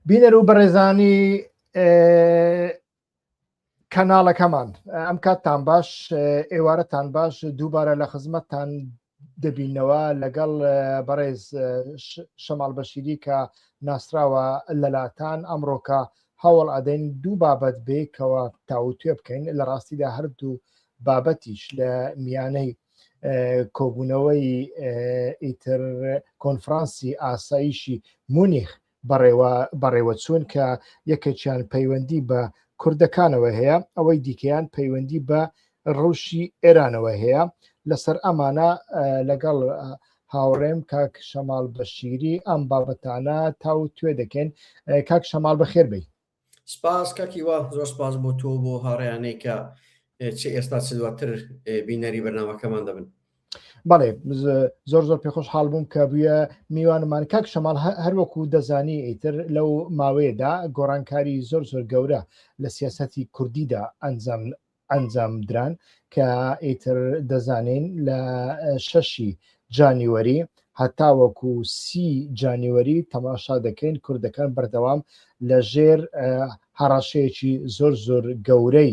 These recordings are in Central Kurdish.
بینەر و بەڕێزانی کەناڵەکەمان ئەم کاتتان باش ئێوارەتان باش دووبارە لە خزمەتتان دەبینەوە لەگەڵ بەڕێز شەماڵ بەشیری کە ناسراوە لەلاتان ئەمڕۆکە هەوڵ ئەدەین دوو بابەت بێکەوە تاوتوێ بکەین لە ڕاستیدا هەردوو بابەتیش لە میانەی کۆبوونەوەی ئیتر کۆنفرانسی ئاسایشی مونیخ بەڕێوەچوون کە یەکێکیان پەیوەندی بە کوردەکانەوە هەیە ئەوەی دیکەیان پەیوەندی بە ڕەوشی ئێرانەوە هەیە لەسەر ئەمانە لەگەڵ هاوڕێم کاک شەماڵ بەشیری ئەم بابەتانە تاوتوێ دەکەن. کاک شەماڵ بەخێر بێی. سپاس کاکی وا زۆر سپاس بۆ تۆ بۆ هاڕێیانەی کە چه ئێستا چ دواتر بینەری بەرنامەکەمان دەبن. بەڵێ زۆر زۆر پێخۆش حاڵ بووم کە بووە میوانمان. کاک شەماڵ هەروەکو دەزانی ئیتر لەو ماوەیەدا گۆڕانکاری زۆر زۆر گەورە لە سیاسەتی کوردیدا ئەنجام دران کە ئیتر دەزانین لە 6 جانیوەری هەتا وەکو 30 جانیوەری تەماشا دەکەین کوردەکان بەردەوام لە ژێر هەڕاشەیەکی زۆر زۆر گەورەی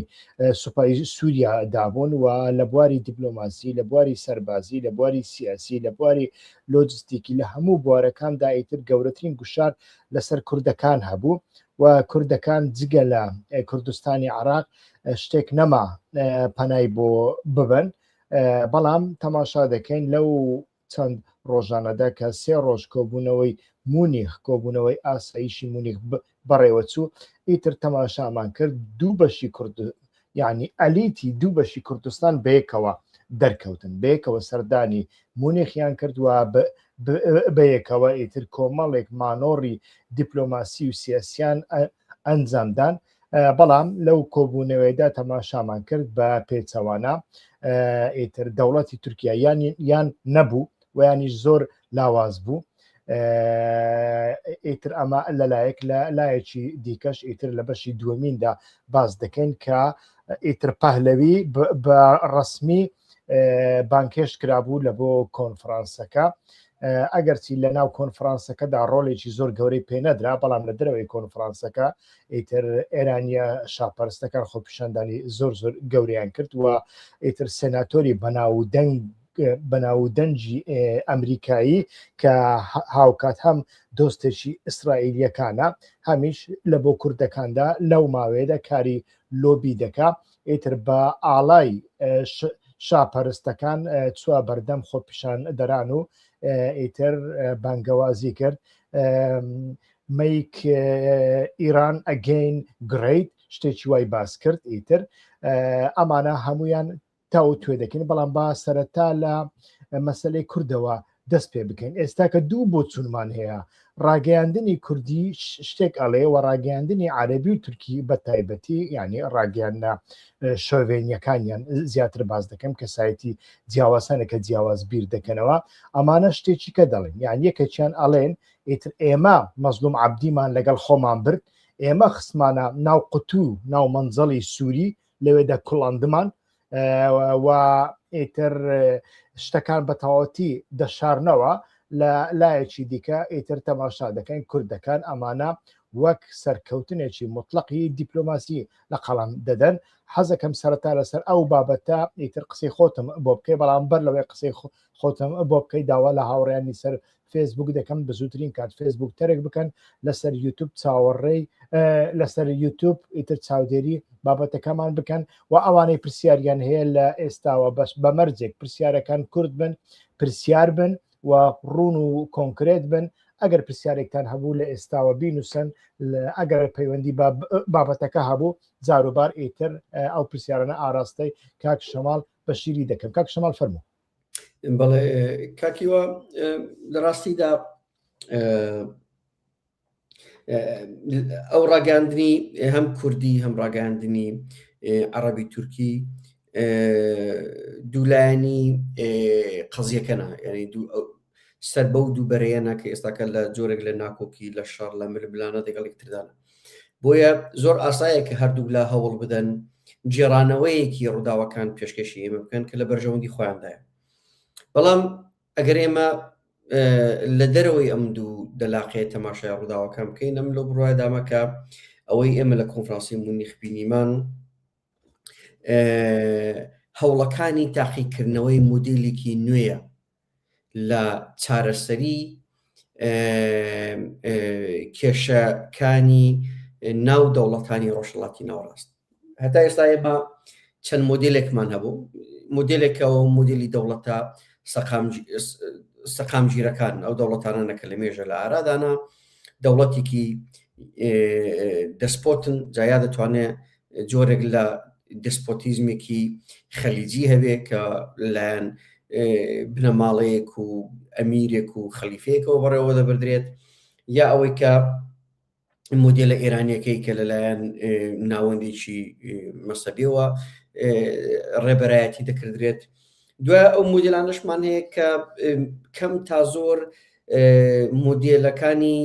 سوپای سووریا دابوون و لە بواری دیپلۆماسی لە بواری سەربازی لە بواری سیاسی لە بواری لۆجستیکی لە هەموو بوارەکاندا ئیتر گەورەترین گوشار لەسەر کوردەکان هەبوو و کوردەکان جگە لە کوردستانی عراق شتێک نەما پەنای بۆ ببن بەڵام تەماشا دەکەین لەو چەند ڕۆژانەدا کە 3 ڕۆژ کۆبوونەوەی مونیخ کۆبوونەوەی ئاسایشی مونیخ بەڕێوەچوو ئیتر تەماشامان کرد دوو بەشی کورد یعنی ئەلیتی دوو بەشی کوردستان بەیەکەوە دەرکەوتن بەیەکەوە سەردانی مونیخیان کردووە بەیەکەوە ئیتر کۆمەڵێک مانۆڕی دیپلۆماسی و سیاسیان ئەنجامدان بەڵام لەو کۆبوونەوەیدا تەماشامان کرد بە پێچەوانە ئیتر دەوڵەتی تورکیا یان نەبوو و یانیش زۆر لاواز بوو ئیتر ئەمە لەلایەک لە لایەکی دیکەش ئیتر لە بەشی دووەمیندا باز دەکەین کە ئیتر پەهلەوی بە ڕەسمی بانکێش کرابوو لە بۆ کۆنفرانسەکە ئەگەرچی لە ناو کۆنفرانسەکەدا ڕۆڵێکی زۆر گەورەی پێنەدرا بەڵام لە دەرەوەی کۆنفرانسەکە ئیتر ئێرانیە شاپەرستەکان خۆپیشاندانی زۆر زۆر گەوریان کرد و ئیتر سێناتۆری بەناودەنجی ئەمریکایی کە هاوکات هەم دۆستێکی ئیسرائیلیەکانە هەمیش لە بۆ کوردەکاندا لەو ماوەیەدا کاری لۆبی دەکا ئیتر بە ئاڵای شاپەرستەکان چوە بەردەم خۆپیشان دەران و ئیتر بانگەوازی کرد make Iran again great شتێکی وای باس کرد ئیتر ئەمانە هەمویان تاوتوێ دەکەین بەڵام با سەرەتا لە مەسەلەی کوردەوە دەست پێ بکەین ئێستا کە دوو بۆ چونمان هەیە ڕاگەیاندنی کوردی شتێک ئەڵێ و ڕاگەیاندنی عەرەبی و تورکی بە تایبەتی یعنی ڕاگەیاندنە شۆڤێنیەکانیان زیاتر باز دەکەم کە سایەتی جیاوازانە کە جیاواز بیر دەکەنەوە ئەمانە شتێکی کە دەڵێن یان یەکێکیان ئەڵێن ئیتر ئێمە مەزلوم عەبدیمان لەگەڵ خۆمان برد ئێمە خسمانە ناو قوتوو ناو مەنزەڵی سووری لەوێدا کوڵاندمان و ئیتر شتەکان بە تەواوەتی دەشارنەوە لە لایەکی دیکە ئیتر تەماشا دەکەین کوردەکان ئەمانە وەک سەرکەوتنێکی مطلقی دیپلۆماسی لە قەڵام دەدەن حەزەکەم سەرەتا لەسەر ئەو بابەتە ئیتر قسەی خۆتم بۆ بکەی بەڵام بەر لەوەی قسەی خۆتم بۆ بکەی داوا لە هاوڕێیانی سەر فێسبوک دەکەم بە زووترین کات فێسبوک تەرێک بکەن لەسەر یوتیوب چاوەڕێی لەسەر یوتیوب ئیتر چاودێری بابەتەکەمان بکەن و ئەوانەی پرسیاریان هەیە لە ئێستاوە بەش بەمەرجێک پرسیارەکان کورد بن پرسیار بن و ڕوون و کۆنکرێت بن ئەگەر پرسیارێکتان هەبوو لە ئێستاوە بینوسن ئەگەر پەیوەندی بابەتەکە هەبوو جاروبار ئیتر ئەو پرسیارانە ئاراستەی کاک شەماڵ بەشیری دەکەم. کاک شەماڵ فەرموو. بەڵێ کاکیوە لە ڕاستیدا ئەو ڕاگەاندنی هەم کوردی هەم ڕاگەاندنی عەرەبی تورکی دوولایانی قەزیەکەنە یعنی سەر بەو دوو بەرەیەنە کە ئێستاکە لە جۆرێک لە ناکۆکی لە شەڕ لە ململانە دەگەڵ یەکتردانە بۆیە زۆر ئاسایە کە هەردوو لا هەوڵ بدەن جێڕانەوەیەکی ڕووداوەکان پێشکەشی ئێمە بکەن کە لە بەرژەوەندی خۆیاندایە بەڵام ئەگەر ئێمە لە دەرەوەی ئەم دوو دەلاقەیە تەماشای ڕووداوەکەم بکەین ئەم لەو بڕوادامەکە ئەوەی ئێمە لە کۆنفرانسی مونیخ بینیمان هەوڵەکانی تاقیکردنەوەی مۆدێلێکی نوێیە لە چارەسەری کێشەکانی ناو دەوڵەتانی ڕۆژهەڵاتی ناوەڕاست. هەتا ئێستا ئێمە چەند مۆدێلێکمان هەبوو، مۆدێلێکەوە مۆدێلی دەوڵەتە سەقامگیرەکان ئەو دەوڵەتانانەکە لە مێژە لە ئارادانا دەوڵەتێکی دەسپۆتن جایا دەتوانێت جۆرێک لە دەسپۆتیزمێکی خەلیجی هەبێ کە لایەن بنەماڵەیەک و ئەمیرێک و خەلیفەیەکەوە بەڕێوە دەبردرێت، یا ئەوەی کە مۆدێلە ئێرانیەکەی کە لەلایەن ناوەندێکی مەسەبیەوە ڕێبەرایەتی دەکردرێت. دوای ئەو مۆدێلانەشمان هەیە کە کەم تا زۆر مۆدێلەکانی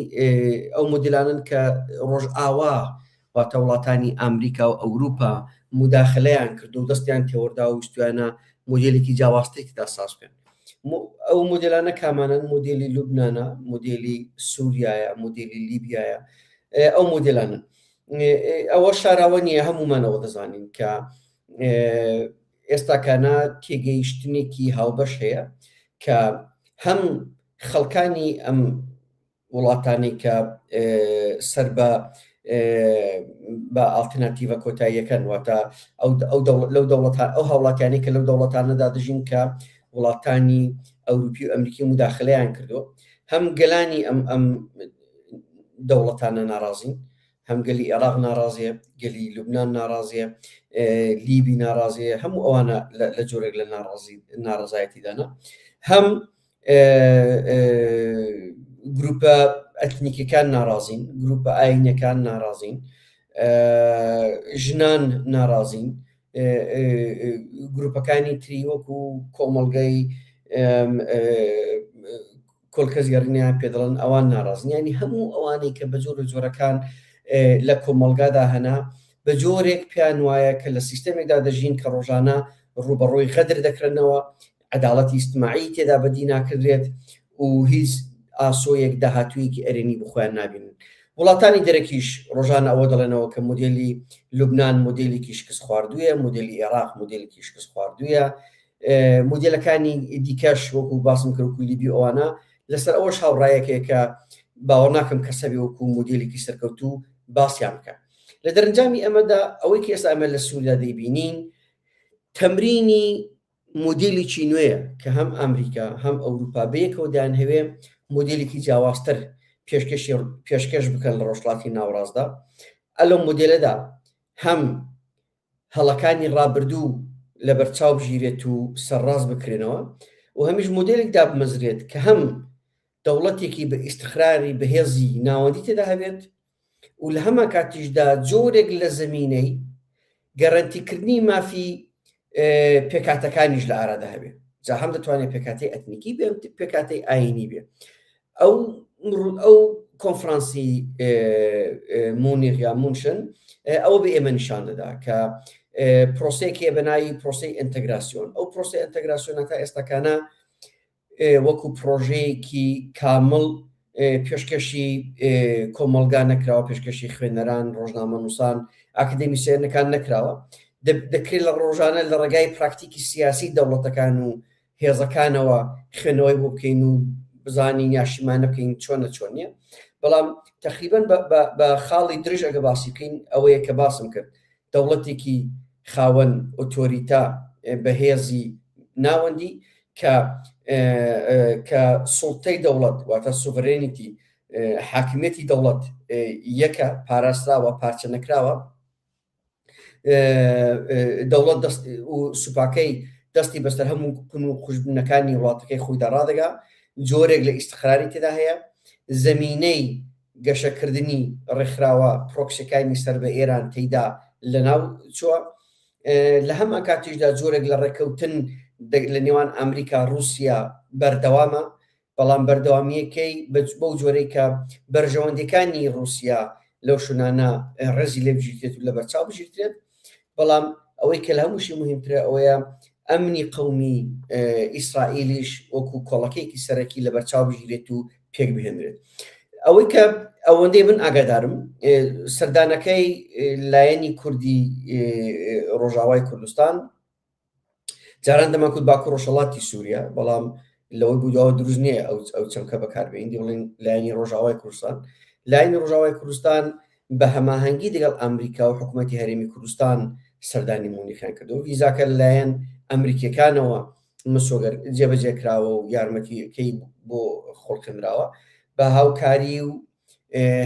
ئەو مۆدێلانن کە ڕۆژئاوا واتە وڵاتانی ئەمریکا و ئەوروپا موداخلەیان کرد و دەستیان تێوەردا و ویستویانە مۆدێلێکی جیاوازتێکدا ساز بکەن. ئەو مۆدێلانە کامانن مۆدێلی لوبنانە، مۆدێلی سووریایە، مۆدێلی لیبیایە، ئەو مۆدێلانن. ئەوە شاراوە نییە، هەمومانەوە دەزانین کە ئێستاکانە تێگەیشتنێکی هاوبەش هەیە کە هەم خەڵکانی ئەم وڵاتانی کە سەر بە ئالترناتیڤە کۆتاییەکەن، واتە ئەو هاوڵاتیانی کە لەو دەوڵەتانەدا دەژین کە وڵاتانی ئەوروپی و ئەمریکی موداخلەیان کردو، هەم گەلانی ئەم دەوڵەتانە ناڕازین، هەم گەلی عێراق ناڕازیە، گەلی لوبنان ناڕازیە، لیبی ناڕازیە، هەموو ئەوانە لە جۆرێک لە ناڕازایەتیدانا، هەم گروپە ئەتنیکەکان ناڕازین، گروپە ئاینەکان ناڕازین، ژنان ناڕازین، گروپەکانی تری وەکو کۆمەڵگەی کۆلکەزیێڕینیان پێدەڵن ئەوان ناڕازین. ینی هەموو ئەوانەی کە بە جۆر جۆرەکان لە کۆمەڵگادا هەنا بە جۆرێک پیان وایە کە لە سیستەمێکدا دەژین کە ڕۆژانە ڕوبەڕۆی غەدر دەکردنەوە، عەداڵەتی ئیجتیماعی تێدا بەدی ناکردرێت و هیچ ئاسۆیەک داهاتوویەکی ئەرێنی بخۆیان نابینن. وڵاتانی دەرەکیش ڕۆژانە ئەوە دەڵێنەوە کە مۆدێلی لوبنان مۆدێلێکی شکست خواردوویە، مۆدێلی عێراق مۆدێلێکی شکست خواردوویە، مۆدێلەکانی دیکەش وەکو باسم کرد وەکو لیبی ئەوانە لەسەر ئەوەش هاوڕایەکەیە کە باوەڕ ناکەم کە سەبێ وەکو مۆدێلێکی سەرکەوتوو باسییان بکە. لە دەرەنجامی ئەمەدا ئەوەی کە ئێستا ئەمە لە سووریا دەیبینین تەمرینی مۆدێلێکی نوێیە کە هەم ئەمریکا هەم ئەوروپا بەیەکەوە دایانهەوێ مۆدێلێکی جیاوازتر پێشکەش بکەن لە ڕۆژهەڵاتی ناوەڕاستدا. ئەلەو مۆدێلەدا هەم هەڵەکانی ڕابردوو لە بەرچاو بژیرێت و سەرڕاست بکرێنەوە و هەمیش مۆدێلێک دابمەزرێت کە هەم دەوڵەتێکی بە ئیستیقراری بەهێزی ناوەندی تێدا هەبێت و لە هەمان کاتیشدا جۆرێک لە زەمینەی گەڕەنتیکردنی مافی پێکاتەکانیش لە ئارادا هەبێت. جا هەم دەتوانێت پێکاتەی ئەتنیکی بێ، پێکاتەی ئاینی بێ. ئەو کۆنفرانسی مونیخ یا مونشن ئەوە بە ئێمە نیشان دەدا کە پرۆسەیەکێ بەناوی پرۆسەی ئینتەگراسیۆن. ئەو پرۆسەی ئینتەگراسیۆنە تا ئێستاکانە وەکو پرۆژەیەکی کامڵ پێشکەشی کۆمەڵگا نەکراوە، پێشکەشی خوێنەران، ڕۆژنامە نووسان، ئاکادمیسیەنەکان نەکراوە. دەکرێت لە ڕۆژانە لە ڕێگای پراکتیکی سیاسی دەوڵەتەکان و هێزەکانەوە خوێنەوەی بۆ بکەین و بزانین یاشیمانە بکەین چۆنە چۆن نیە. بەڵام تقریباً بە خاڵی درژ ئەگە باسی بکەین ئەوەیە کە باسم کرد، دەوڵەتێکی خاوەن ئۆتۆریتا بەهێزی ناوەندی کە سوڵتەی دەوڵەت واتە سوڤرێنیتی حاکمیەتی دەوڵەت یەکە پاراستراوە پارچە نەکراوە، دەوڵەت و سوپاکەی دەستی بەستەر هەموو کون و خوشببوونەکانی وڵاتەکەی خۆیدا ڕادەگا، جۆرێک لە ئیستیقراری تێدا هەیە، زەمینەی گەشەکردنی ڕێکخراوە پرۆکسیەکانی سەر بە ئێران تێیدا لەناو چووە. لە هەمان کاتیشدا جۆرێک لە ڕێکەوتن لە نێوان ئەمریکا رووسیا بەردەوامە، بەڵام بەردەوامیەکەی بەو جۆرەی کە بەرژەوەندەکانی رووسیا لەو شوونانە ڕێزی لێ بژیرێت و لە بەرچاو بژیرێت. بەڵام ئەوەی کە لە هەمووشی مهمترە ئەوەیە ئەمنی قەومی ئیسرائیلیش وەکو کۆڵەکەیەکی سەرەکی لە بەرچاو بژیرێت و پێک بهێنرێت. ئەوەی کە ئەوەندەی من ئاگادارم سەردانەکەی لایەنی کوردی ڕۆژاوای کوردستان جاران دەماکوت باکو ڕۆژهەڵاتی سووریا، بەڵام لەوەی بوودەوە دروست نییە ئەو چەمکە بەکاربێن دەڵێن لایەنی ڕۆژاوای کوردستان. لایەنی ڕۆژاوای کوردستان بە هەماهەنگی لەگەڵ ئەمریکا و حکوومەتی هەرێمی کوردستان سەردانی مونیخیان کردەوە. ڤیزاکە لەلایەن ئەمریکیەکانەوە مسۆگەر جێبەجێکراوە و یارمەتیەکەی بۆ خۆڵکردراوە بە هاوکاری و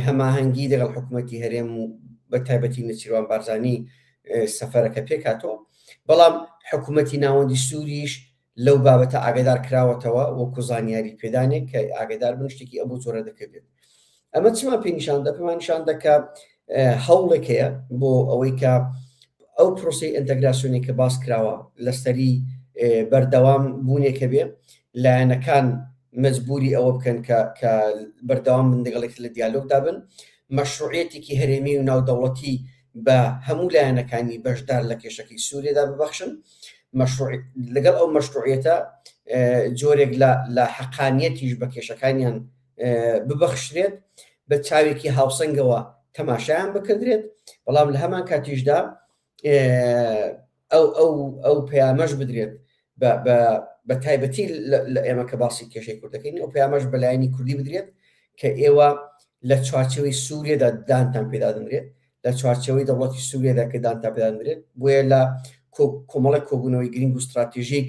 هەماهەنگی لەگەڵ حکوومەتی هەرێم و بە تایبەتی نەچیروان بارزانی سەفەرەکە پێکاتەوە. بەڵام حکوومەتی ناوەندی سووریش لەو بابەتە ئاگادار کراوەتەوە وەکو زانیاری پێدانێک کە ئاگادار بن شتێکی ئەو بۆ جۆرە دەکەوێت. ئەمە چما پێی نیشاندا پێمان نیشان دەکا هەوڵێکەیە بۆ ئەوەی کە ئەو پرۆسەی ئینتەگراسیۆنێک کە باس کراوە لەسەری بەردەوام بوونێکە بێ لایەنەکان مەجبوری ئەوە بکەن کە بەردەوام من لەگەڵێک لە دیالۆگدا بن، مەشروعیەتێکی هەرێمی و ناودەوڵەتی بە هەموو لایەنەکانی بەشدار لە کێشەکەی سووریادا ببەخشن، لەگەڵ ئەو مەشروعیەتە جۆرێک لە حەقانیەتیش بە کێشەکانیان ببەخشرێت، بە چاوێکی هاوسەنگەوە تەماشایان بکردرێت، بەڵام لە هەمان کاتیشدا ئەو پەیامەش بدرێت بە تایبەتی لە ئێمە کە باسی کێشەی کوردەکەین، ئەو پەیامەش بە لایەنی کوردی بدرێت کە ئێوە لە چوارچەوەی سووریادا دانتان پێدا دەنرێت، لە چوارچەوەی دەوڵەتی سووریادا کە دانتان پێدا دەنرێت، بۆیە لە کۆمەڵێک کۆبوونەوەی گرنگ و استراتیژیک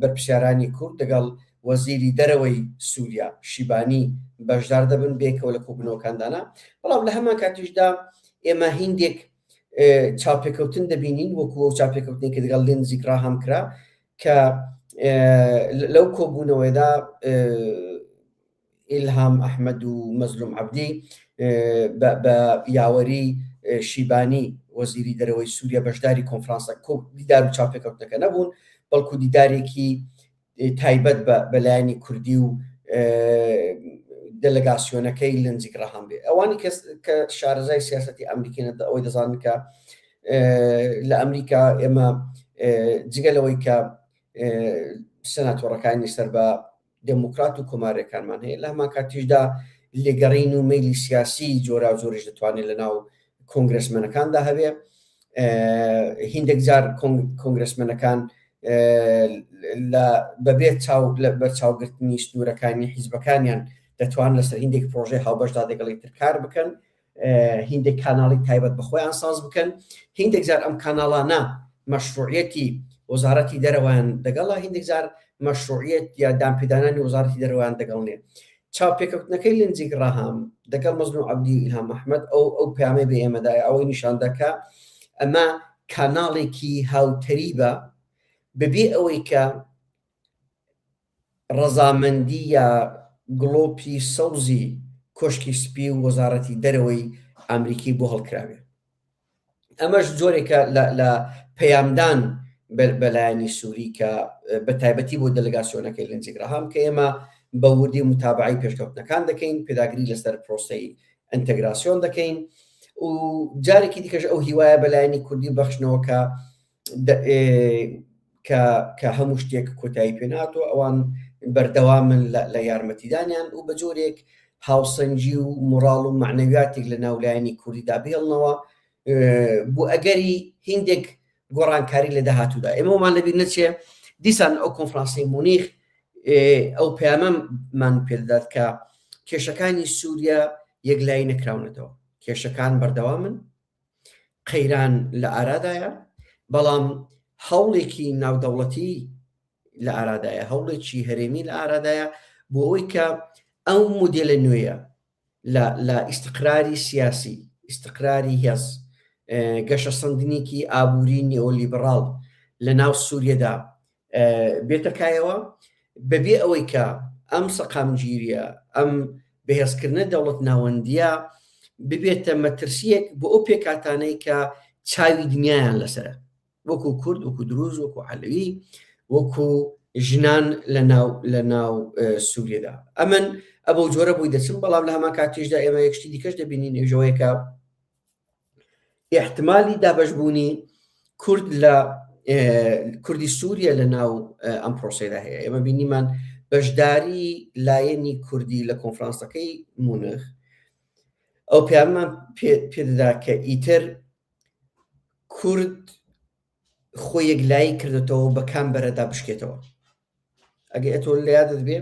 بەرپرسیارانی کورد لەگەڵ وەزیری دەرەوەی سووریا شیبانی بەشدار دەبن بێکەوە لە کۆبوونەوەکاندانا. بەڵام لە هەمان کاتیشدا ئێمە هیندێک چاپێکەوتن دەبینین وەکو ئەو چاپێکەوتنی کە لەگەڵ لێن زیکرا هەم کرا کە لەو کۆبوونەوەیدا ئیلهام ئەحمەد و مەزلوم عەبدی بە یاوەری شیبانی وەزیری دەرەوەی سووریا بەشداری کۆنفرانسە دیدار و چاپێکەوتنەکە نەبوون، بەڵکو دیدارێکی تایبەت بەلایەنی کوردی و دەلەگاسیۆنەکەی لەنزیکرا هەم بێ. ئەوانی کە شارەزای سیاسەتی ئەمریکێنە ئەوەی دەزانن کە لە ئەمریکا ئێمە جگەلەوەی کە سەناتۆڕەکانی سەر بە دموکرات و کۆمارەکانمان هەیە، لە هەمان کاتیشدا لێگەڕین و مەیلی سیاسی جۆرا و جۆریش دەتوانێت لە ناو کۆنگرسمەنەکاندا هەبێ. هیندێک جار کۆنگرسمەنەکان بەبێت بەرچاوگرتنی سنوورەکانی حیزبەکانیان دەتوان لەسەر هیندێک پرۆژەی هاوبەشدا دەگەڵی ترکار بکەن، هیندێک کاناڵی تایبەت بەخۆیان ساز بکەن، هیندێک جار ئەم کاناڵانە مەشروعیەتی وەزارەتی دەرەوەیان دەگەڵا، هیندێک جار مەشروعیەت یا دامپێدانانی وەزارەتی دەرەوەیان دەگەڵنێ. چاپێکەوتنەکەی لەنزیکرا هەم لەگەڵ مەزلوم عەبدی و ئیلهام ئەحمەد ئەو پەیامەی بە ئێمەدایە ئەوەی نیشان دەکا ئەمە کاناڵێکی هاوتەری بە بەبێ ئەوەی کە ڕەزامەندی یا گڵۆپی سەوزی کۆشکی سپی و وەزارەتی دەرەوەی ئەمریکی بۆ هەڵکراوێ. ئەمەش جۆرێکە لە پەیامدان بەلایەنی سووری کە بە تایبەتی بۆ دەلەگاسیۆنەکەی لەنزیکرا هەم کە ئێمە بە وردی متابعی پێشکەوتنەکان دەکەین، پێداگری لەسەر پرۆسەی ئینتەگراسیۆن دەکەین و جارێکی دیکەش ئەو هیوایە بەلایەنی کوردی بەخشنەوە کە هەموو شتێک کۆتایی پێناتەوە، ئەوان بەردەوامن لە یارمەتیدانیان و بە جۆرێک هاوسەنجی و موڕاڵ و معنەویاتێک لە ناولایەنی کوردیدا بهێڵنەوە بۆ ئەگەری هیندێک گۆڕانکاری لە داهاتوودا. ئێمەمان لەبیر نەچێ دیسان ئەو کۆنفرانسی مونیخ ئەو پەیامەمان پێدەدات کە کێشەکانی سووریا یەکلایی نەکراونەتەوە، کێشەکان بەردەوامن، قەیران لە ئارادایە، بەڵام هەوڵێکی ناودەوڵەتی لە ئارادایە، هەوڵێکی هەرێمی لە ئارادایە بۆ ئەوەی کە ئەو مودێلە نوێیە لە ئیستقراری سیاسی، ئیستقراری هێز، گەشە سەندنێکی ئابووری نیۆلیبراڵ لە ناو سووریەدا بێتەکایەوە، بەبێ ئەوەی کە ئەم سەقامگیریە، ئەم بەهێزکردنە دەوڵەت ناوەندیە ببێتە مەترسیەک بۆ ئەو پێکاتانەی کە چاوی دنیایان لەسەرە، وەکو کورد، وەکو دروز، وەکو عەلەوی، وەکو ژنان لە ناو سووریەدا. ئەمن ئەبە جۆرە بووی دەچم، بەڵام لە هەمان کاتیشدا ئێمە یەکشتی دیکەش دەبینین ێژەوەیەکە احتمالی دابەشبوونی کورد لە کوردی سووریا لە ناو ئەم پرۆسەیدا هەیە ئێمە بینیمان بەشداری لایەنی کوردی لە کۆنفرانسەکەی مونیخ ئەو پیامان پێدەدا کە ئیتر کورد خۆی یەکلایی کردێتەوە بە کامبەرەدا بشکێتەوە. ئەگە ئەتۆ لە یادت بێ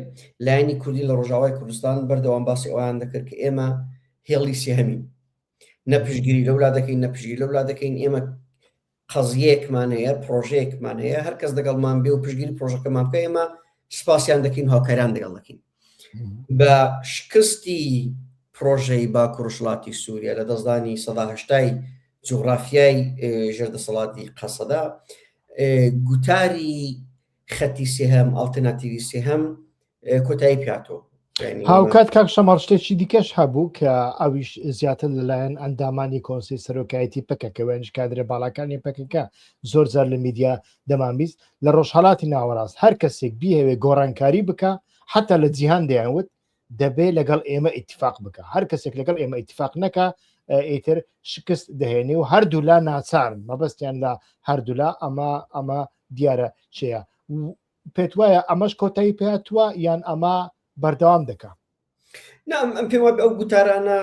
لایەنی کوردی لە ڕۆژاوای کوردستان بەردەوام باسی ئەویان دەکرد کە ئێمە هێڵی سێهەمین، نە پشتگیری لەولا دەکەین نە پشتگیری لەولا دەکەین، ئێمە قەزیەیەکمان هەیە پرۆژەیەکمان هەیە هەر کەس دەگەڵمان بێ و پشتگیری پرۆژەکەمان بکە ئێمە سپاسیان دەکەین هاوکاریان دەگەڵ دەکەین. بە شکستی پرۆژەی باکوور وڵاتی سووریا لە دەستدانی سەدا هەشتای جوغرافیای ژێردەسەڵاتی قەسەدا گوتاری خەتی سێهەم ئالتەرناتیڤی سێهەم کۆتایی پیاتۆ. هاوکات کاک شەماڵ شتێکی دیکەش هەبوو کە ئەویش زیاتر لەلایەن ئەندامانی کۆنسیل سەرۆکایەتی پەکەکەوێنش کادرە باڵاکانی پەکەکە زۆر زار لە میدیا دەمانبیست لە ڕۆژهەڵاتی ناوەڕاست هەر کەسێک بیهەوێ گۆڕانکاری بکە حتا لە جیهان دەیانوت دەبێت لەگەڵ ئێمە ئیتفاق بکە، هەر کەسێک لەگەڵ ئێمە ئیتفاق نەکە ئیتر شکست دەهێنێ و هەردوو لا ناچارن مەبەستیان لە هەردوو لا ئەمە دیارە چەیە پێت وایە ئەمەش کۆتایی پێاتوە یان ئەمە بەردەوام دەکە؟ نام ئەم پێم وایە ئەو گوتارانە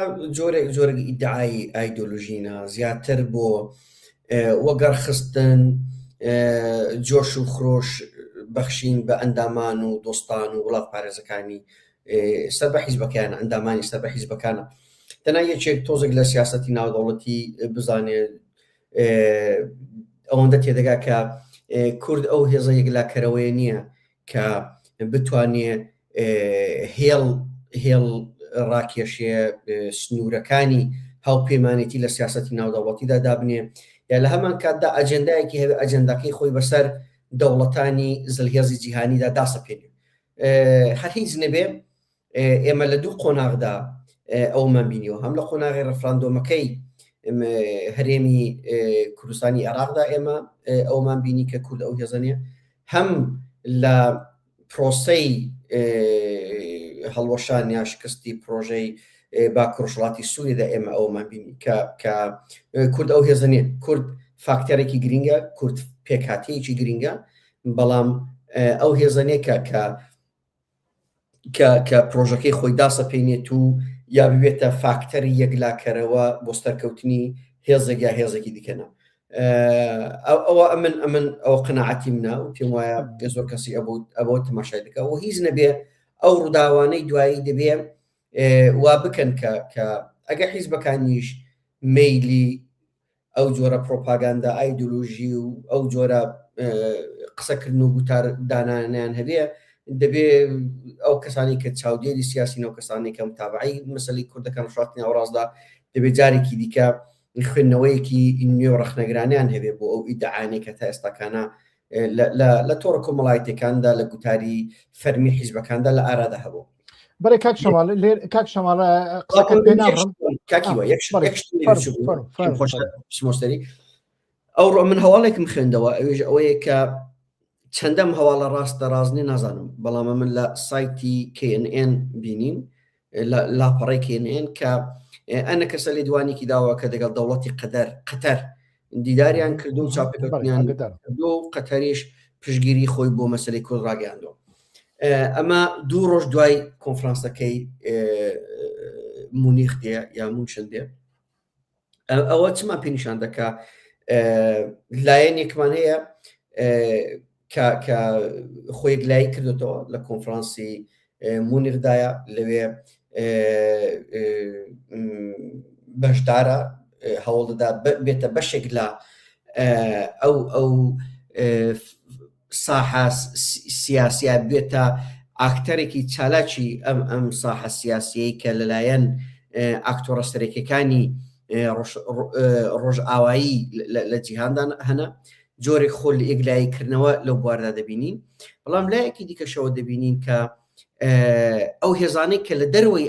جۆرێک ئیدعای ئایدۆلۆژینە زیاتر بۆ وەگەڕخستن جۆش و خرۆش بەخشین بە ئەندامان و دۆستان و وڵات پارێزەکانی سەر بە حیزبەکانە ئەندامانی سەر بە حیزبەکانە. تەنها یەکێک تۆزێک لە سیاسەتی ناودەوڵەتی بزانێت ئەوەندە تێدەگا کە کورد ئەو هێزە یەکلاکەرەوەی نییە کە بتوانێت هێڵ ڕاکێشێ سنوورەکانی هاوپەیمانێتی لە سیاسەتی ناودەوڵەتیدا دابنێ یا لە هەمان کاتدا ئەجەندایەکی هەبێ ئەجەنداکەی خۆی بەسەر دەوڵەتانی زلهێزی جیهانیدا داسەپێنێ. هەر هیچ نەبێ ئێمە لە دوو قۆناغدا ئەومان بینیەوە هەم لە قۆناغی ڕەفراندۆمەکەی هەرێمی کوردستانی عێراقدا ئێمە ئەومان بینی کە کورد ئەو هێزەنێ هەم لە پرۆسەی هەڵوەشان یا شکستی پرۆژەی باکوور وڵاتی سووریادا ئێمە ئەومان بینی کە کورد ئەو هێزەنێ کورد فاکتەرێکی گرینگە کورد پێکهاتەیەکی گرینگە بەڵام ئەو هێزەنێ کە پرۆژەکەی خۆی داسەپێنێت و یا ببێتە فاکتەری یەکلاکەرەوە بۆ سەرکەوتنی هێزێک یا هێزێکی دیکەنە. ئەوە ئەمن ئەو قەناعەتی منە و پێم وایە زۆر کەسی ئەوە تەماشای دەکە و هیچ نەبێ ئەو ڕووداوانەی دوایی دەبێ وا بکەن کە ئەگە حیزبەکانیش مەیلی ئەو جۆرە پرۆپاگاندا ئایدۆلۆژی و ئەو جۆرە قسەکردن و گوتار دانانیان هەبێ دەبێ ئەو کەسانی کە چاودێری سیاسی نەو کەسانی کە متابعی مەسەلەی کوردەکان ڕۆژهەڵاتی ناوەڕاستدا دەبێت جارێکی دیکە خوێندنەوەیەکی نوێ و ڕەخنەگرانیان هەبێ بۆ ئەو ئیدعانەی کە تا ئێستاکانە لە تۆڕە کۆمەڵایەتەکاندا لە گوتاری فەرمی حیزبەکاندا لە ئارادا هەبوو. بەڵێ کاک شەماڵ کاک شەماڵە قسەکەت پێ ناڕم کاکیوە یەکشتری ئەو من هەواڵێکم خوێندەوە ئەوێژ ئەوەیە کە چەندەم هەواڵە ڕاستە ڕازنی نازانم بەڵام من لە سایتی KNN بینیم لاپەڕی KNN کە ئەنە کەسە لێدوانێکی داوە کە دەگەڵ دەوڵەتی قەتەر دیداریان کردو و چاپەکەیان کردو و قەتەریش پشگیری خۆی بۆ مەسەلەی کورد ڕاگەیاندەوە. ئەمە دوو ڕۆژ دوای کۆنفرانسەکەی مونیخ دێ یا مونشن دێ ئەوە چمان پێ نیشان دەکا لایەنێکمان هەیە کە خۆی یەکلایی کردوێتەوە لە کۆنفرانسی مونیخدایە لەوێ بەشدارە هەوڵ دەدا بێتە بەشێک لە ئەو ساحە سیاسیە بێتە ئاکتەرێکی چالاکی ئەم ساحە سیاسیەی کە لەلایەن ئاکتۆرە سەرەکیەکانی ڕۆژئاوایی لە جیهاندان هەنا جۆرێک خۆ لە یەکلاییکردنەوە لەو بواردا دەبینین بەڵام لایەکی دیکەشەوە دەبینین کە ئەو هێزانەی کە لە دەروەی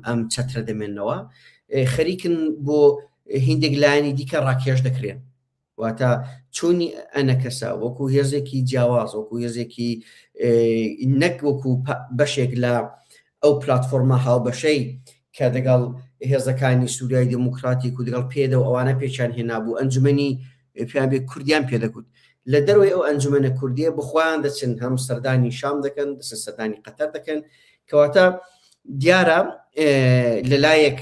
ئەم چەترە دەمێنەوە خەریکن بۆ هیندێک لایەنی دیکە ڕاکێش دەکرێن واتە چۆنی ئەنە کەسە وەکو هێزێکی جیاواز وەکو هێزێکی نەک وەکو بەشێک لە ئەو پلاتفۆرمە هاوبەشەی کە دەگەڵ هێزەکانی سووریای دموکراتیک و دەگەڵ پێدە و ئەوانە پێچیان هێنابوو ئەنجومەنی پێیان بێ کوردیان پێدەکوت لە دەروی ئەو ئەنجومەنە کوردیە بخوایان دەچن هەم سەردانی شام دەکەن سەردانی قەتەر دەکەن کەواتە دیارە لەلایەک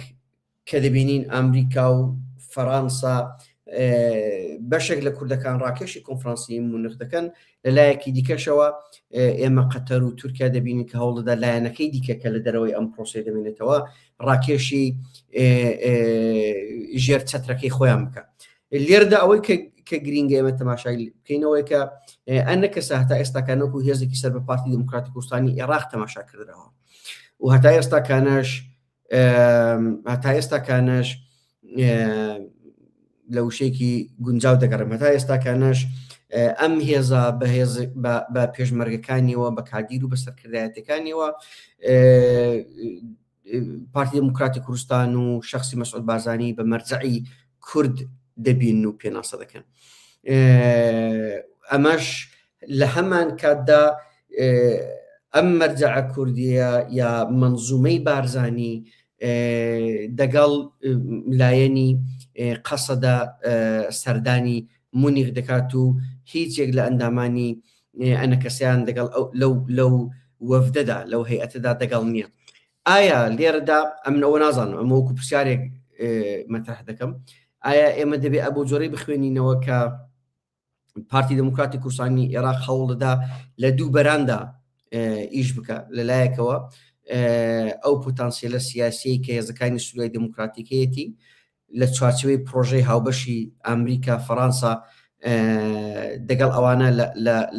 کە دەبینین ئەمریکا و فەرەنسا بەشێک لە کوردەکان ڕاکێشی کۆنفرانسی مونیخ دەکەن لەلایەکی دیکەشەوە ئێمە قەتەر و تورکیا دەبینین کە هەوڵ دەدا لایەنەکەی دیکە کە لە دەرەوەی ئەم پرۆسێ دەمێنێتەوە ڕاکێشی ژێر چەترەکەی خۆیان بکە لێرەدا ئەوەی کە گرینگە ئێمە تەماشای بکەینەوەی کە ئەنە کەسە هەتا ئێستاکانەکو هێزێکی سەر بە پارتی دموکراتی کوردستانی عێراق تەماشا کردەوە و هەتا ئێستاکانش لە وشەیەکی گونجاو دەگەڕم هەتا ئێستاکانش ئەم هێزە بە پێشمەرگەکانیەوە بە کاگیر و بە سەرکردایەتەکانیەوە پارتی دموکراتی کوردستان و شخصی مەسعود بارزانی بە مەرجعی کورد دەبین و پێناسە دەکەن ئەمەش لە هەمان کاتدا ئەم مەرجعە کوردیە یا منزومەی بارزانی دەگەڵ لایەنی قەسەدا سەردانی مونیخ دەکات و هیچێک لە ئەندامانی ئەنە کەسیان دەگەڵ لەو وەفدەدا لەو هەیئەتەدا دەگەڵ نییە ئایا لێرەدا ئەمنەوە نازانم ئەمە وەکو پرسیارێک مەترح دەکەم ئایا ئێمە دەبێت ئەبوو جۆرەی بخوێنینەوە کە پارتی دموکراتی کوردستانی عێراق هەوڵ دەدا لە دوو بەراندا ئیش بکە لەلایەکەوە ئەو پۆتانسیێلە سیاسی کە هێزەکانی سوورای دموکراتیکەیەتی لە چوارچەوەی پرۆژەی هاوبەشی ئەمریکا فەرەنسا دەگەڵ ئەوانە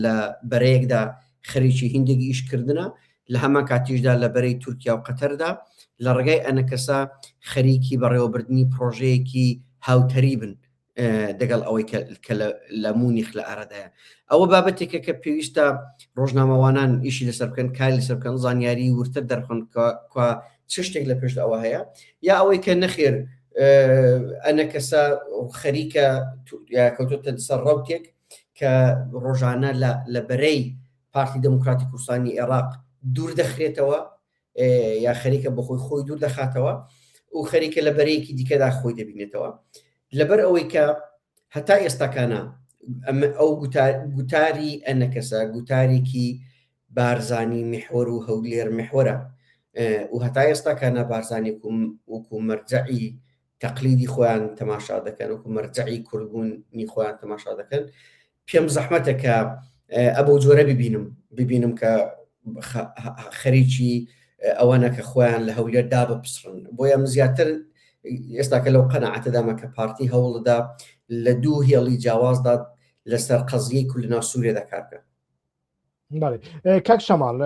لە بەرەیەکدا خەریکی هندێکی ئیشکردنە لە هەمان کاتیشدا لە بەرەی تورکیا و قەتەردا لە ڕێگای ئەنە کەسە خەریکی بەڕێوەبردننی پرۆژەیەکی هاوتەری بن دەگەڵ ئەوەی کە لە مونیخ لە ئارادایە ئەوە بابەتێکە کە پێویستە ڕۆژنامەوانان ئیشی لەسەر بکەن کاری لەسەر بکەن زانیاری ورتر دەرخۆن چ شتێک لە پێشدا ئەوە هەیە یا ئەوەی کە نەخێر ئەنە کەسە خەریکە کەوتۆتە سەر ڕەوتێک کە ڕۆژانە لە بەرەی پارتی دموکراتی کوردستانی عێراق دوور دەخرێتەوە یا خەریکە بەخۆی خۆی دوور دەخاتەوە و خەریکە لە بەرەیەکی دیکەدا خۆی دەبینێتەوە لەبەر ئەوەی کە هەتا ئێستاکانە ئەو گوتاری ئەنە کەسە گوتارێکی بارزانی میحوەر و هەولێر میحوەرە و هەتا ئێستاکانە بارزانی وەکو مەرجعی تەقلیدی خۆیان تەماشا دەکەن وەکو مەرجعی کوردبوونی خۆیان تەماشا دەکەن پێم زەحمەتە کە ئەبەو جۆرە ببینم کە خەریکی ئەوەنە کە خۆیان لە هەولێر دابپسڕن بۆیە من زیاتر ئێستاکە لەو قەنەعەتەدامە کە پارتی هەوڵدا لە دوو هێڵی جیاوازدا لەسەر قەزیەی کورد لەناو سوورێدا کار بکەن کاک شەماڵ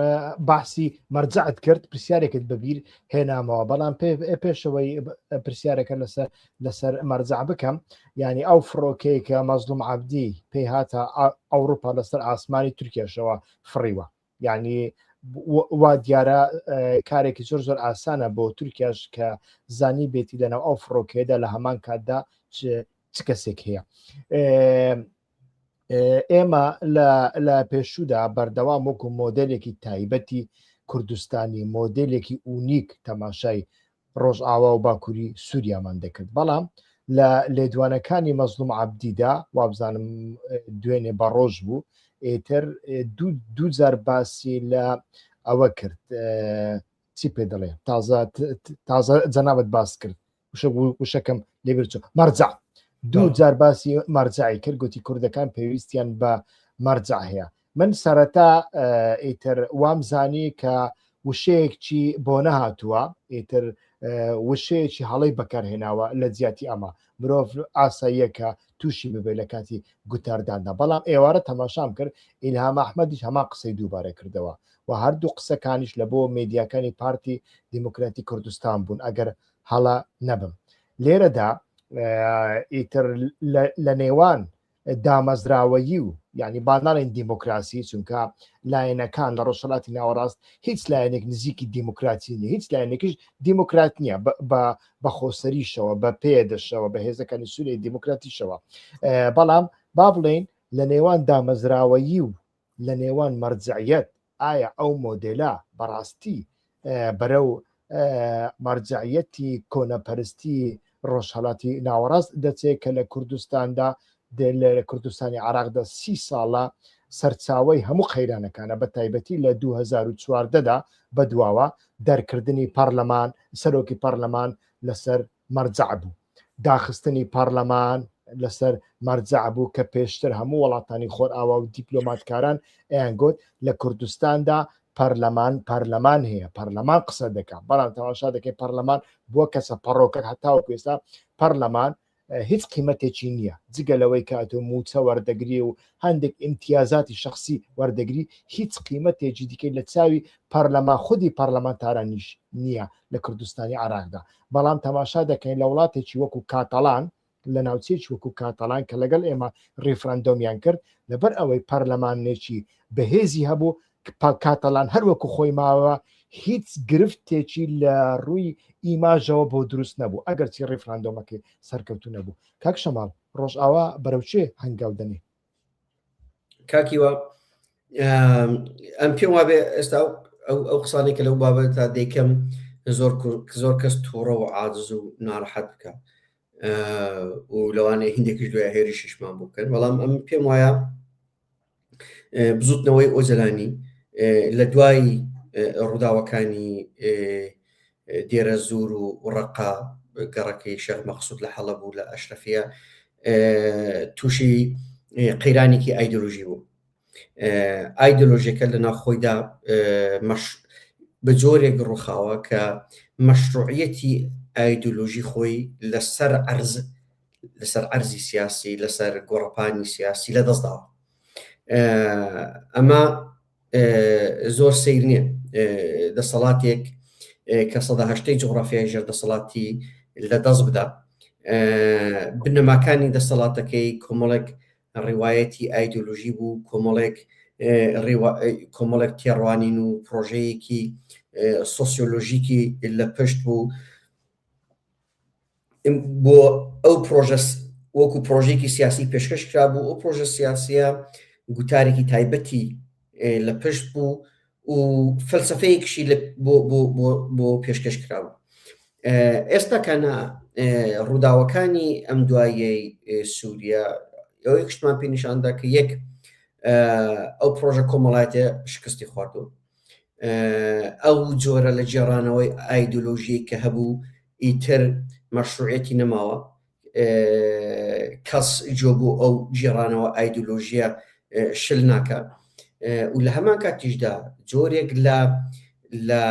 باسی مەرجعت کرد پرسیارێکت بەبیر هێنامەوە بەڵام پێشەوەی پرسیارەکە لەسەر مەرجع بکەم ینی ئەو فڕۆکەی کە مەزلوم عەبدی پێی هاتە ئەوروپا لەسەر ئاسمانی تورکیاشەوە فڕیوە ینی وا دیارە کارێکی زۆر ئاسانە بۆ تورکیاش کە زانی بێتی لەناو ئەو فڕۆکەیەدا لە هەمان کاتدا چ کەسێک هەیە ئێمە لە پێشوودا بەردەوام وەکو مۆدلێکی تایبەتی کوردستانی مۆدلێکی ئونیک تەماشای ڕۆژئاوا و باکووری سووریامان دەکرد بەڵام لە لێدوانەکانی مەزلوم عەبدیدا وابزانم دوێنێ بە ڕۆژ بوو ئێتر دوو جار باسی لە ئەوە کرد چی پێ دەڵێ تازە جەنابەت باس کرد وشەکەم لێبێت مەرجع دوو جار باسی مەرجعی کرد گوتی کوردەکان پێویستیان بە مەرجع هەیە من سەرەتا ئیتر وام زانی کە وشەیەکی بۆ نەهاتووە ئیتر وشەیەکی هەڵەی بەکارهێناوە لە جیاتی ئەمە مرۆڤ ئاساییەکە تووشی ببێت لە کاتی گوتارداندا بەڵام ئێوارە تەماشام کرد ئیلهام ئەحمەدیش هەمان قسەی دووبارە کردەوە و هەردوو قسەکانیش لە بۆ مێدیاکانی پارتی دیموکراتی کوردستان بوون ئەگەر هەڵە نەبم لێرەدا ئیتر لە نێوان دامەزراوەیی و یعنی باناڵین دیموکراسی چونکە لایەنەکان لە ڕۆژهەڵاتی ناوەڕاست هیچ لایەنێک نزیکی دیموکراتی نیە هیچ لایەنێکیش دیموکرات نییە بە خۆسەریشەوە بە پێدەشەوە بە هێزەکانی سووریای دیموکراتیشەوە بەڵام با بڵێن لە نێوان دامەزراوەیی و لە نێوان مەرجعیەت ئایا ئەو مۆدێلا بەڕاستی بەرەو مەرجعیەتی کۆنەپەرستی ڕۆژهەڵاتی ناوەڕاست دەچێت کە لە کوردستاندا لە کوردستانی عراقدا 30 ساڵە سەرچاوەی هەموو قەیرانەکانە بە تایبەتی لە 2014دا بەدواوە دەرکردنی پەرلەمان سەرۆکی پەرلەمان لەسەر مەرجع بوو داخستنی پەرلەمان لەسەر مەرجع بوو کە پێشتر هەموو وڵاتانی خۆرئاوا و دیپلۆماتکاران ئەیانگوت لە کوردستاندا پەرلەمان هەیە پەرلەمان قسە دەکات بەڵام تەماشا دەکەی پەرلەمان بووە کەسە پەڕۆکە هەتاوە پێستا پەرلەمان هیچ قیمەتێکی نییە جگە لەوەی کاتۆ موچە وەردەگری و هەندێک ئیمتیازاتی شخصی وەردەگری هیچ قیمەتێکی دیکەی لە چاوی پەرلەمان خودی پەرلەمانتارانیش نییە لە کوردستانی عراقدا بەڵام تەماشا دەکەین لە وڵاتێکی وەکو کاتەڵان لە ناوچێکی وەکو کاتەڵان کە لەگەڵ ئێمە ڕێفراندۆمیان کرد لەبەر ئەوەی پەرلەمانێکی بەهێزی هەبوو کاتەڵان هەروەکو خۆی ماوە هیچ گرفتێکی لە ڕووی ئیماژەوە بۆ دروست نەبوو ئەگەر چی ڕێفراندۆمەکە سەرکەوتو نەبوو کاک شەماڵ ڕۆژئاوا بەرەوچێ هەنگاو دەنێ کاکیوە ئەم پێم وابێ ئێستا ئەو قسانێک کە لەو بابەتە دەیکەم زۆر کەس تووڕە و عاجز و ناڕەحەت بکە و لەوانەیە هیندێکیش دوای هێری ششمان بکەن بەڵام ئەم پێم وایە بزوتنەوەی ئۆجلانی لە دوای ڕووداوەکانی دێرە زور و ڕقا گەڕەکەی شێخ مەقسوود لە حەڵە بوو لە ئەشرەفیە تووشی قەیرانێکی ئایدۆلۆژی بوو ئایدۆلۆژیەکە لە ناوخۆیدا بە جۆرێک ڕووخاوە کە مەشروعیەتی ئایدۆلۆژی خۆی لەسەر عەرزی سیاسی لەسەر گۆڕەپانی سیاسی لە دەستداوە ئەمە زۆر سەیر نییە دەسەڵاتێک کە ١٨ جوغرافیای ژێردەسەڵاتی لە دەست بدا بنەماکانی دەسەڵاتەکەی کۆمەڵێک ڕێوایەتی ئایدۆلۆژی بوو کۆمەڵێک تێڕوانین و پرۆژەیەکی سۆسیۆلۆژیکی لە پشت بوو بۆ ئەو پرۆژە وەکو پرۆژێکی سیاسی پێشکەش کرا بوو ئەو پرۆژە سیاسیە گوتارێکی تایبەتی لە پشت بوو و فەلسەفەیەکشی بۆ پێشکەش کرابوو ئێستا کەنا ڕووداوەکانی ئەم دوایەی سووریا ئەوەی کشتمان پێ نیشاندا کە یەک ئەو پرۆژە کۆمەڵایەتە شکستی خواردووە ئەو جۆرە لە جێڕانەوەی ئایدۆلۆژیی کە هەبوو ئیتر مەشروعەتی نەماوە کەس جۆ بوو ئەو جێڕانەوە ئایدۆلۆژیە شل ناکە و لە هەمان کاتیشدا جۆرێک لە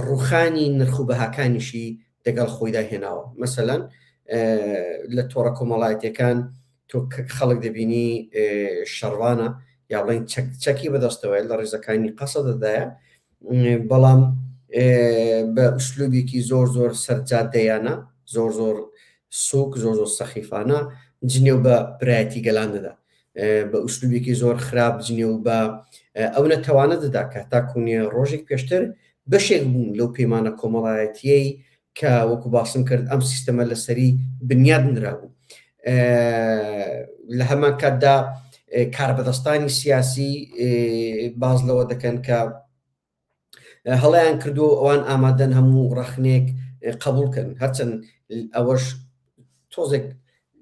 ڕوخانی نرخوبەهاکانیشی دەگەڵ خۆیدا هێناوە مەسەلەن لە تۆڕە کۆمەڵایەتیەکان تۆ خەڵک دەبینی شەڕوانە یا بڵێن چەکی بەدەستەوەی لە ڕێزەکانی قەسە دەدایە بەڵام بە ئوسلوبێکی زۆر سەرجادەیانە زۆر سوک زۆر سەخیفانە جنێو بە برایەتی گەلان دەدا بە ئوسلوبێکی زۆر خراپ جنێو بە ئەو نەتەوانە دەدا کە تاکوونیە ڕۆژێک پێشتر بەشێک بوون لەو پەیمانە کۆمەڵایەتیەی کە وەکو باسم کرد ئەم سیستەمە لەسەری بنیاد نرابوو لە هەمان کاتدا کاربەدەستانی سیاسی باز لەوە دەکەن کە هەڵیان کردو ئەوان ئامادەن هەموو ڕەخنێک قبولکەن هەرچەند ئەوەش تۆزێک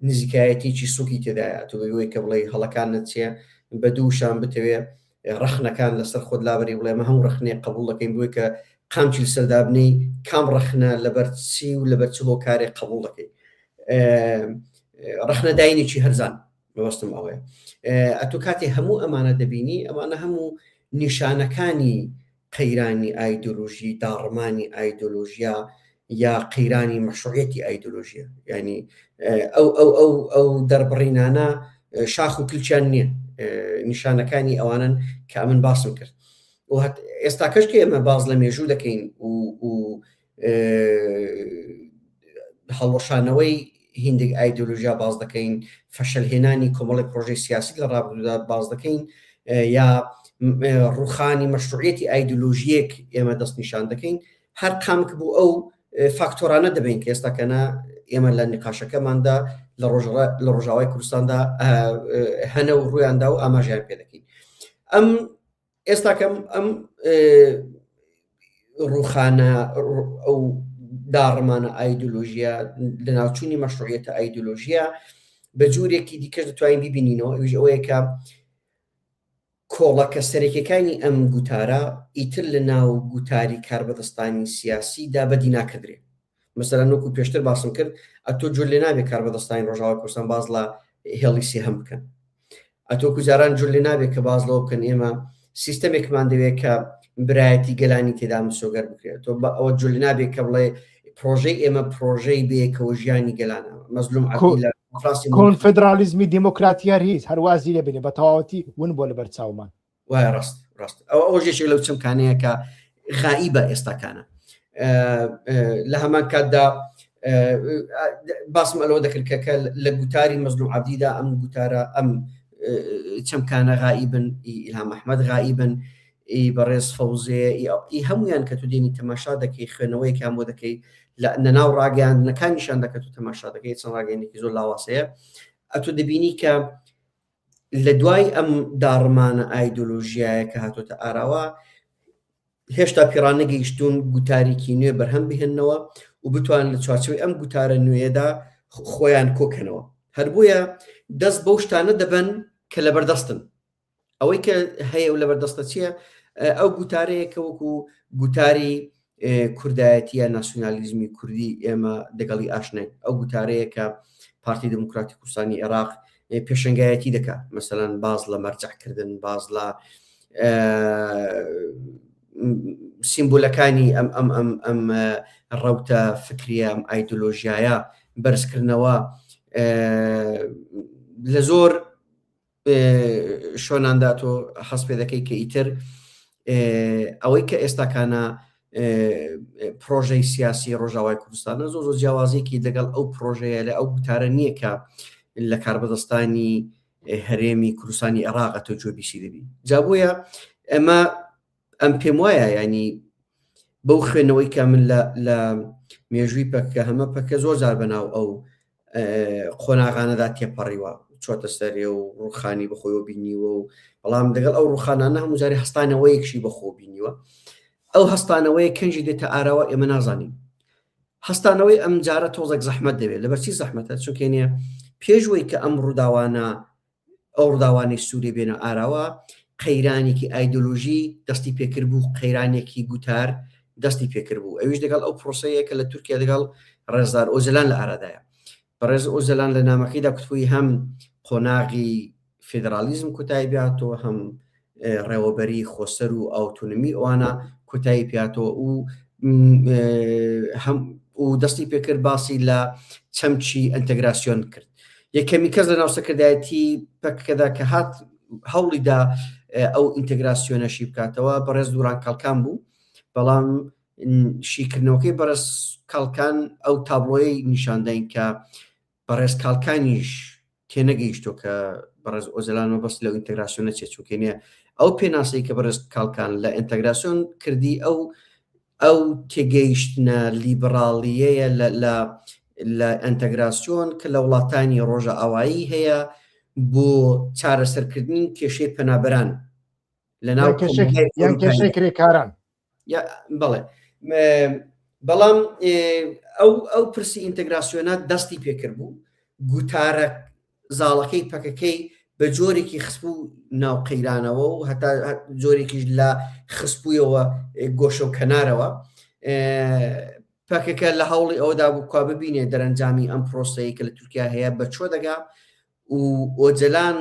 نزیکایەتێکی سوکی تێدایە تۆ بەوەی کە بڵێ هەڵەکان نەچێ بە دووشان بتەوێ ڕەخنەکان لەسەر خۆت لابەری بڵێمە هەموو ڕەخنێک قبول دەکەین بۆی کە قامچی سەردابنەی کام ڕەخنە لەبەرچی و لەبەر چ هۆکارێک قبول دەکەی ڕەخنەداینێکی هەرزان بەوەستم ئەوەیە ئەتۆ کاتێ هەموو ئەمانە دەبینی ئەمانە هەموو نیشانەکانی قەیرانی ئایدۆلۆژی داڕمانی ئایدۆلۆژیا یا قەیرانی مەشروعیەتی ئایدۆلۆژیە ینی ئەو دەربڕینانە شاخ و کلچیان نییە نیشانەکانی ئەوانن کە من باسم کرد و ئێستا کەش کە ئێمە باز لە مێژوو دەکەین و هەڵوەشانەوەی هیندێک ئایدۆلۆژیا باز دەکەین فەشەلهێنانی کۆمەڵی پرۆژەی سیاسی لە ڕابردوودا باز دەکەین یا ڕوخانی مەشروعیەتی ئایدۆلۆژیەک ئێمە دەست نیشان دەکەین هەر قامک بوو ئەو فاکتۆرانە دەبین کە ئێستا کەنا ئێمە لە نقاشەکەماندا لە ڕۆژاوای کوردستاندا هەنە و ڕوویاندا و ئاماژیان پێ دەکەین ئەم ئێستا کەم ئەم ڕوخانە ئەو داڕمانە ئایدۆلۆژیە لە ناوچوونی مەشروعیەتە ئایدۆلۆژیە بە جوورێکی دیکەش دەتوانین ببینینەوە ئەویش ئەوەیە کە کۆڵەکە سەرەکیەکانی ئەم گوتارە ئیتر لە ناو گوتاری کاربەدەستانی سیاسیدا بەدی ناکردرێ. مەسەلەن وەکو پێشتر باسم کرد ئەتۆ جۆر لێ نابێت کاربەدەستانی ڕۆژاوای کوردستان باز لە هێڵی سێهەم بکەن. ئەتۆ کوجاران جۆر لێ نابێت کە باز لەوە بکەن ئێمە سیستەمێکمان دەوێت کە برایەتی گەلانی تێدا مسۆگەر بکرێت. تۆ ئەوە جۆر لێ نابێت کە بڵێ پرۆژەی ئێمە پرۆژەی بێکەوە ژیانی گەلانە مەزلوم عەبدی کۆنفدرالیزمی دیموکراتیار هیچ هەروازی لێ بنێ بە تەواوەتی ون بۆ لەبەر چاومان. وایە ڕاست ئەوە ژێشێک لەو چەمکانەیە کە غائیبە ئێستاکانە. لە هەمان کاتدا باسم ئەلەوە دەکرد کە لە گوتاری مەزلوم عەبدیدا ئەم گوتارە ئەم چەمکانە غائیبن، ئیلهام ئەحمەد غائیبن، بەڕێز فەوزێ هەمویان کە تو دێنی تەماشا دەکەی خوێنەوەیەکیان بۆ دەکەی لە نەناو ڕاگەیاندنەکانیشان دەکەت و تەماشا دەکەی چەند ڕاگەیەندێکی زۆر لاواسەیە ئەتۆ دەبینی کە لە دوای ئەم داڕمانە ئایدۆلۆژیایە کە هاتۆتە ئاراوە هێشتا پیڕان نەگەیشتون گوتارێکی نوێ بەرهەم بهێننەوە و بتوان لە چوارچەوەی ئەم گوتارە نوێدا خۆیان کۆکەنەوە. هەر بۆیە دەست بەو شتانە دەبەن کە لەبەردەستن. ئەوەی کە هەیە و لەبەردەستە چییە؟ ئەو گوتارەیە کە وەکو گوتاری کوردایەتیە ناسیۆنالیزمی کوردی ئێمە دەگەڵی ئاشنین. ئەو گوتارەیە کە پارتی دموکراتی کوردستانی عێراق پێشنگایەتی دەکات، مەسەلەن باز لە مەرجەعکردن، باز لە سیمبۆلەکانی ئەم ڕەوتە فکریە ئەم ئایدۆلۆژیایە بەرزکردنەوە لە زۆر شۆناندا تۆ حەز پێ دەکەی کە ئیتر ئەوەی کە ئێستاکانە پرۆژەی سیاسی ڕۆژاوای کوردستانە زۆر جیاوازێکی لەگەڵ ئەو پرۆژەیە لە ئەو گوتارە نییە کە لە کاربەدەستانی هەرێمی کوردستانی عێراق تۆ جۆبیسی دەبی. جا بۆیە ئەمە ئەم پێم وایە ینی بەو خوێنەوەی کە من لە مێژووی پەکە هەمە پەکە زۆر جار بەناو ئەو قۆناغانەدا تێپەڕیوە چۆتە سەرێ و ڕوخانی بەخۆیەوە بینیوە و بەڵام دەگەڵ ئەو ڕوخانانە هەموو جارێ هەستانەوەیەکشی بەخۆ بینیوە. ئەو هەستانەوەی کەنجی دێتە ئاراوە ئێمە نازانین. هەستانەوەی ئەم جارە تۆزێک زەحمەت دەوێت. لەبەرچی زەحمەتە؟ چونکێنێ پێشوەی کە ئەم ڕووداوانە ئەو ڕووداوانەی سووری بێنە ئاراوە قەیرانێکی ئایدۆلۆژی دەستی پێکرد بوو، قەیرانێکی گوتار دەستی پێکرد بوو. ئەویش دەگەڵ ئەو پرۆسەیە کە لە تورکیا دەگەڵ ڕێزدار ئۆزەلان لە ئارادایە. بەڕێز ئۆزەلان لە نامەکەیدا کوتبووی هەم قۆناغی فێدرالیزم کۆتایی بێتەوە، هەم ڕێوەبەری خۆسەر و ئاوتۆنۆمی ئەوانە کۆتایی پێاتەوە و دەستی پێکرد باسی لە چەمچی ئەنتەگراسیۆن کرد. یەکەمی کەس لە ناوچەکەدایەتی پەکەدا کە هات هەوڵیدا ئەو ئینتەگراسیۆنەشی بکاتەوە بەڕێز دووران کاڵکان بوو، بەڵام شیکردنەوەکەی بەڕێز کاڵکان ئەو تابلۆی نیشانداین کە بەڕێز کاڵکانیش تێنەگەیشتۆ کە بەڕێز ئۆزەلانەوە بەست لەو ئینتەگراسیۆنە چێچووکێنێ ئەو پێناسەی کە بەڕێز کاڵکان لە ئینتەگراسیۆن کردی ئەو تێگەیشتنە لیبراڵیەیە لە ئەنتەگراسیۆن کە لە وڵاتانی ڕۆژە ئاوایی هەیە بۆ چارەسەرکردنی کێشەی پەنابەران لەناو کێشەی کرێکاران. بەڵێ بەڵام ئەو پرسی ئینتەگراسیۆنە دەستی پێکرد بوو، گوتارە زاڵەکەی پەکەکەی بە جۆرێکی خستبوو ناو قەیرانەوە و هەتا جۆرێکیش لە خستبوویەوە گۆشە و کەنارەوە. پەکەکە لە هەوڵی ئەوەدا بوو کا ببینێ دەرەنجامی ئەم پرۆسەیە کە لە تورکیا هەیە بە چۆ دەگا و ئۆجەلان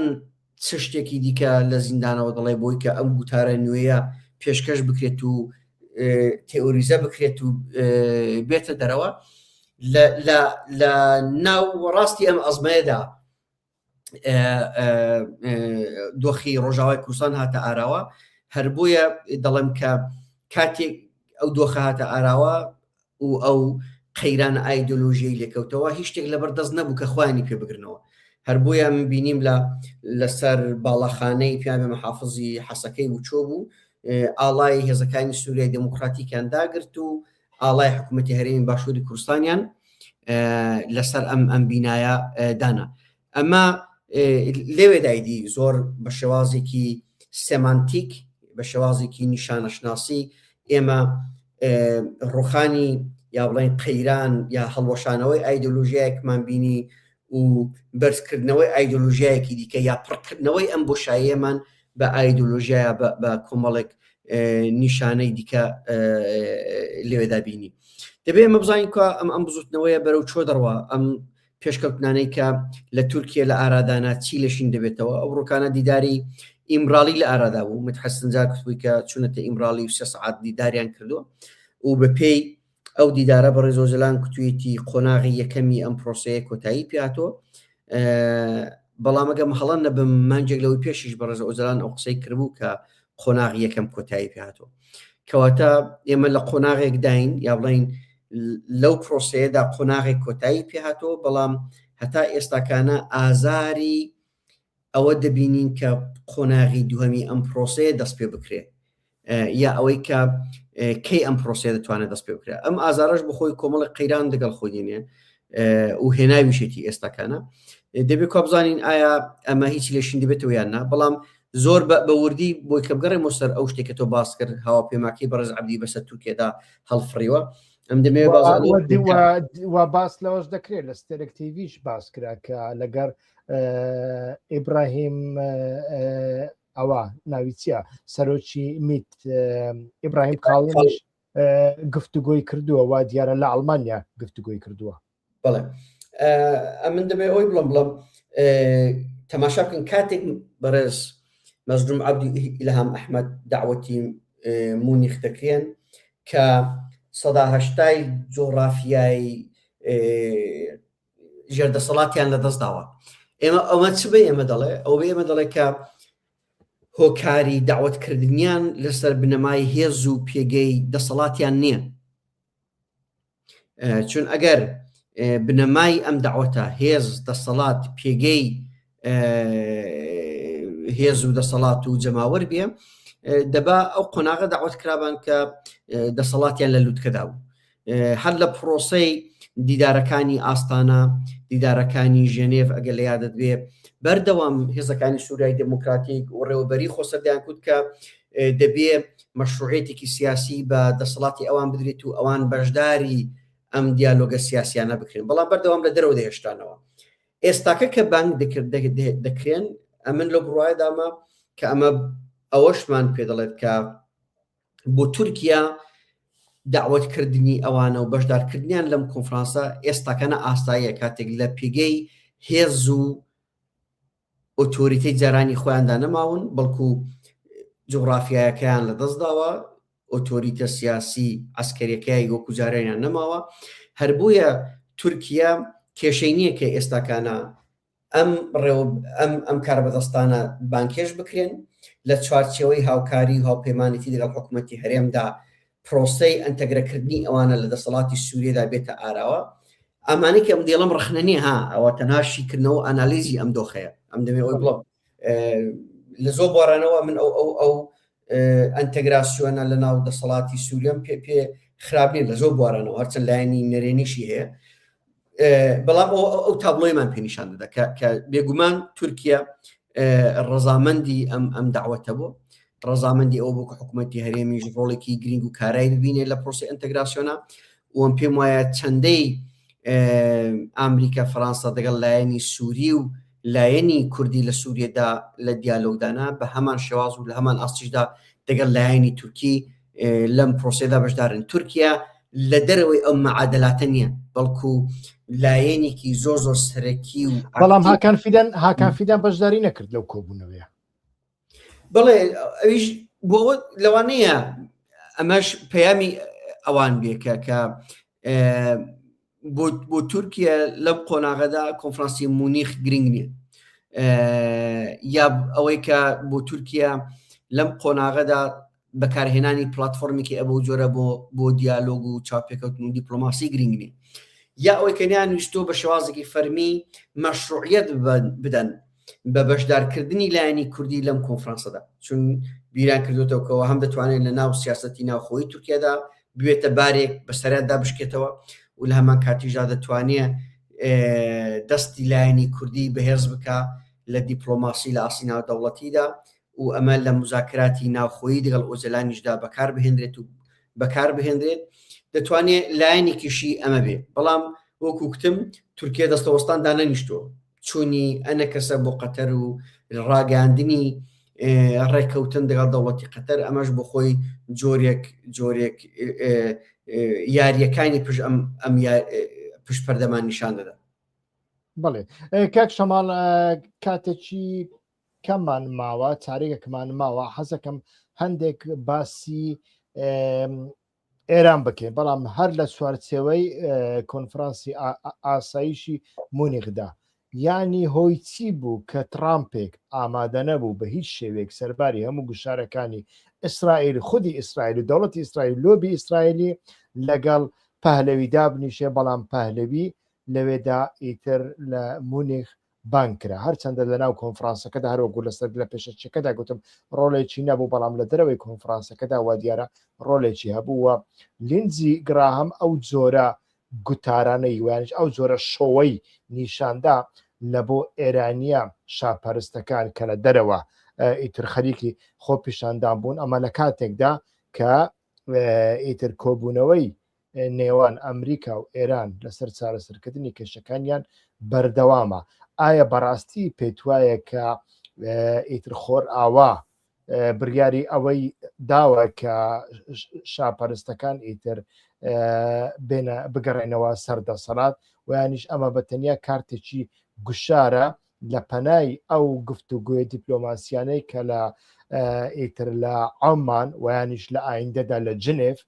چ شتێکی دیکە لە زیندانەوە دەڵێ بۆی کە ئەم گوتارە نوێیە پێشکەش بکرێت و تێئۆریزە بکرێت و بێتە دەرەوە. لە ناو ڕاستی ئەم ئەزمەیەدا دۆخی ڕۆژاوای کوردستان هاتە ئاراوە. هەر بۆیە دەڵێم کە کاتێک ئەو دۆخە هاتە ئاراوە و ئەو قەیران ئایدۆلۆژیای لێکەوتەوە هیچ شتێک لەبەردەست نەبوو کە خۆیانی پێ بگرنەوە. هەر بۆیە من بینیم لەسەر باڵەخانەی پیاوێ مەحافزی حەسەکەی وچۆ بوو، ئاڵای هێزەکانی سووریای دموکراتیکیان داگرت و ئاڵای حکوومەتی هەرێمی باشووری کوردستانیان لەسەر ئەم بینایە دانا. ئەمە لێوێ دایدی زۆر بە شێوازێکی سێمانتیک، بە شێوازێکی نیشانەشناسی ئێمە ڕوخانی یا بڵێن قەیران یا هەڵوەشانەوەی ئایدۆلۆژیایەکمان بینی و بەرزکردنەوەی ئایدۆلۆژیایەکی دیکە یا پڕکردنەوەی ئەم بۆشاییەمان بە ئایدۆلۆژیایە بە کۆمەڵێک نیشانەی دیکە لێوێدا بینی. دەبێت ئەمە بزانین کە ئەم بزوتنەوەیە بەرەو چۆ دەڕوا ئەم پێشکەوتنانەی کە لە تورکیا لە ئارادانە چی لەشین دەبێتەوە. ئەو ڕووکانە دیداری ئیمراڵی لە ئارادا بوو، متحەسنجار کردبووی کە چونەتە ئیمراڵی 3 سەعات دیداریان کردووە و بەپێی ئەو دیدارە بە ڕێزۆزلان کوتوێتی قۆناغی یەکەمی ئەم پرۆسەیە کۆتایی پێهاتۆ. بەڵام ئەگەم هەڵەن نەبم مانجێک لەوەی پێشیش بە ڕێزۆزلان ئەو قسەی کردبوو کە قۆناغی یەکەم کۆتایی پێهاتۆ. کەواتە ئێمە لە قۆناغێک داین یا بڵین لەو پرۆسەیەدا قۆناغی کۆتایی پێهاتۆ، بەڵام هەتا ئێستاکانە ئازاری ئەوە دەبینین کە قۆناغی دووهەمی ئەم پرۆسەیە دەست پێ بکرێت یا ئەوەی کە کەی ئەم پرۆسەیە دەتوانێت دەست پێ بکرێت. ئەم ئازارش بخۆی کۆمەڵی قەیران دەگەڵ خۆی دێنێ و هێناویشێتی ئێستاکانە. دەبێت کە بزانین ئایا ئەمە هیچ لێشین دەبێتەوە یان نا. بەڵام زۆر بە وردی بۆی کە بگەڕێمەوە سەر ئەو شتێکە تۆ باس کرد هاواپێماکەی بەڕێز عەبدی بەسەر تورکیادا هەڵفڕیوە. ئەم دەمەوێت باس لەوەش دەکرێت لە ستێرێک تیڤیش باس کرا کە لەگەر ئیبراهیم ئەوە ناوی چیە سەرۆکی میت ئیبراهیم کاڵینش گفتوگۆی کردووە و دیارە لە ئەڵمانیا گفتوگۆی کردووە. بەڵێ من دەبێت ئەوی بڵم تەماشا بکەن کاتێک بەڕێز مەزلوم عەبدی ئیلهام ئەحمەد دعوەتی مونیخ دەکرێن کە 180 جۆغرافیای ژێردەسەڵاتیان لەدەست داوە. ئەمە چ بە ئێمە دەڵێ؟ ئەو بە ئێمە دەڵێ کە هۆکاری داوەتکردنیان لەسەر بنەمای هێز و پێگەی دەسەڵاتیان نییە. چون ئەگەر بنەمای ئەم داوەتە هێز دەسەڵات پێگەی هێز و دەسەڵات و جەماوەر بێ، دەبا ئەو قۆناغە داوەت کرابان کە دەسەڵاتیان لە لووتکەدا بوو. هەر لە پرۆسەی دیدارەکانی ئاستانە، دیدارەکانی ژێنێڤ ئەگەر لە یادت بێ، بەردەوام هێزەکانی سووریای دموکراتیک و ڕێوەبەری خۆسەردیان کوت کە دەبێ مەشروعیەتێکی سیاسی بە دەسەڵاتی ئەوان بدرێت و ئەوان بەشداری ئەم دیالۆگە سیاسیانە بکرێن، بەڵام بەردەوام لە دەرەوە دەهێشتانەوە. ئێستاکە کە بانگ دەکرێن ئەمن لە بڕایدامە کە ئەمە ئەوەشمان پێ دەڵێت کە بۆ تورکیا داوەتکردنی ئەوانە و بەشدارکردنیان لەم کۆنفرانسە ئێستاکەنە ئاستاییە کاتێک لە پێگەی هێز و ئۆتۆریتەی جارانی خۆیاندا نەماون، بەڵکو جغرافیایەکەیان لەدەست داوە، ئۆتۆریتە سیاسی عەسکەریەکەی وەکو جارانیان نەماوە. هەر بۆیە تورکیا کێشەی نییە کە ئێستاکانە ئەم کار بەدەستانە بانکێش بکرێن لە چوارچێوەی هاوکاری و هاوپەیمانێتی لەگەڵ حکوومەتی هەرێمدا پرۆسەی ئەنتەگرەکردنی ئەوانە لە دەسەڵاتی سووریەدا بێتە ئاراوە. ئەمانەی کە ئەم دێڵم ڕخنەنی ئەوە تەنها شیکردنەوە ئەنالیزی ئەم دۆخەیە. ئەم دەمێ ئەوی بڵم لە زۆر بوارانەوە من ئەو ئەنتەگراسیۆنە لە ناو دەسەڵاتی سووریەم پێ خراپین لە زۆر بوارانەوە، هەرچەند لایەنی نەرێنیشی هەیە. بەڵام ئەو تابلۆیمان پێنیشان دەدا کە بێگومان تورکیا ڕەزامەندی ئەم داوەتە بوو، ڕەزامەندی ئەو بوو کە حکوومەتی هەرێمیش ڕۆڵێکی گرنگ و کارایی ببینێت لە پرۆسی ئەنتەگراسیۆنە. وەم پێم وایە چەندەی ئامریکا فەرانسا دەگەڵ لایەنی سووری و لایەنی کوردی لە سووریەدا لە دیالۆگدانا بە هەمان شێواز و لە هەمان ئاستیشدا دەگەڵ لایەنی تورکی لەم پرۆسێدا بەشدارن. تورکیا لە دەرەوەی ئەم مەعادلاتە نییە، بەڵکو لایەنێکی زۆر زۆر سەرەکی و بەڵام هاکان فیدان بەشداری نەکرد لەو کۆبوونەوەیە. بڵێ ئەویش بۆ لەوانەیە ئەمەش پەیامی ئەوان بێکە کە بۆ تورکیا لەم قۆناغەدا کۆنفرانسی مونیخ گرنگ نییە، یا ئەوەی کە بۆ تورکیا لەم قۆناغەدا بەکارهێنانی پلاتفۆرمێکی ئەبە جۆرە بۆ دیالۆگ و چاپێکەوتن و دیپلۆماسی گرنگ نییە، یا ئەوەی کە نیانویستۆ بە شێوازێکی فەرمی مەشروعیەت بدەن بە بەشدارکردنی لایەنی کوردی لەم کۆنفرانسەدا، چون بیران کردوێتەوەکەوە هەم دەتوانێت لە ناو سیاسەتی ناوخۆی تورکیادا بوێتە بارێک بەسەرەتدا بشکێتەوە و لە هەمان کاتیژدا دەتوانێت دەستی لایەنی کوردی بەهێز بکە لە دیپلۆماسی لە ئاسی ناودەوڵەتیدا و ئەمە لە مزاکراتی ناوخۆیی دەگەڵ ئۆزەلانیشدا بەکار بهێنرێت و بەکار بهێنرێت، دەتوانێت لایەنێکیشی ئەمە بێ. بەڵام وەکو کتم تورکیا دەستەوەستان دانەنیشتۆ چوونی ئەنە کەسە بۆ قەتەر و ڕاگەاندنی ڕێککەوتن دەگەڵ دەوڵەتی قەتەر ئەمەش بۆ خۆی جۆرێک یاریەکانی ئەم پشتپەردەمان نیشان دەدا. بەڵێ کاک شەماڵ کاتێکی کەممان ماوە تاریکێکمان ماوە حەزەکەم هەندێک باسی ئێران بکەین بەڵام هەر لە سوارچێوەی کۆنفرانسی ئاسایشی مونیخدا یانی هۆی چی بوو کە ترامپێک ئامادە نەبوو بە هیچ شێوێک سەرباری هەموو گوشارەکانی ئیسرائیل خودی ئیسرائیل و دەوڵەتی ئیسرائیل لۆبی ئیسرائیلی لەگەڵ پەهلەویدا بنیشێ بەڵام پەهلەوی لەوێدا ئیتر لە مونیخ بانکرا هەرچەندە لە ناو کۆنفرانسەکەدا هەروەگو لەسەر لە پێشەچەکەدا گوتم ڕۆڵێکی نەبوو بەڵام لە دەرەوەی کۆنفرانسەکەدا وا دیارە ڕۆڵێکی هەبووە لینزی گراهەم ئەو جۆرە گوتارانەی وانش ئەو جۆرە شۆوەی نیشاندا لە بۆ ئێرانیە شاپەرستەکان کە لە دەرەوە ئیتر خەریکی خۆ پیشاندان بوون ئەمە لە کاتێکدا کە ئیتر کۆبوونەوەی نێوان ئەمریکا و ئێران لەسەر چارەسەرکردنی کێشەکانیان بەردەوامە ئایا بەڕاستی پێت وایە کە ئیتر خۆر ئاوا بڕیاری ئەوەی داوە کە شاپەرستەکان ئیتر بگەڕێنەوە سەردەسەڵات ویانیش ئەمە بەتەنیا کارتێکی گوشارە لە پەنای ئەو گفتوگوی دیپلۆماسیانەی کە لە ئیتر لە عەمان ویانیش لە ئایندەدا لە جنێف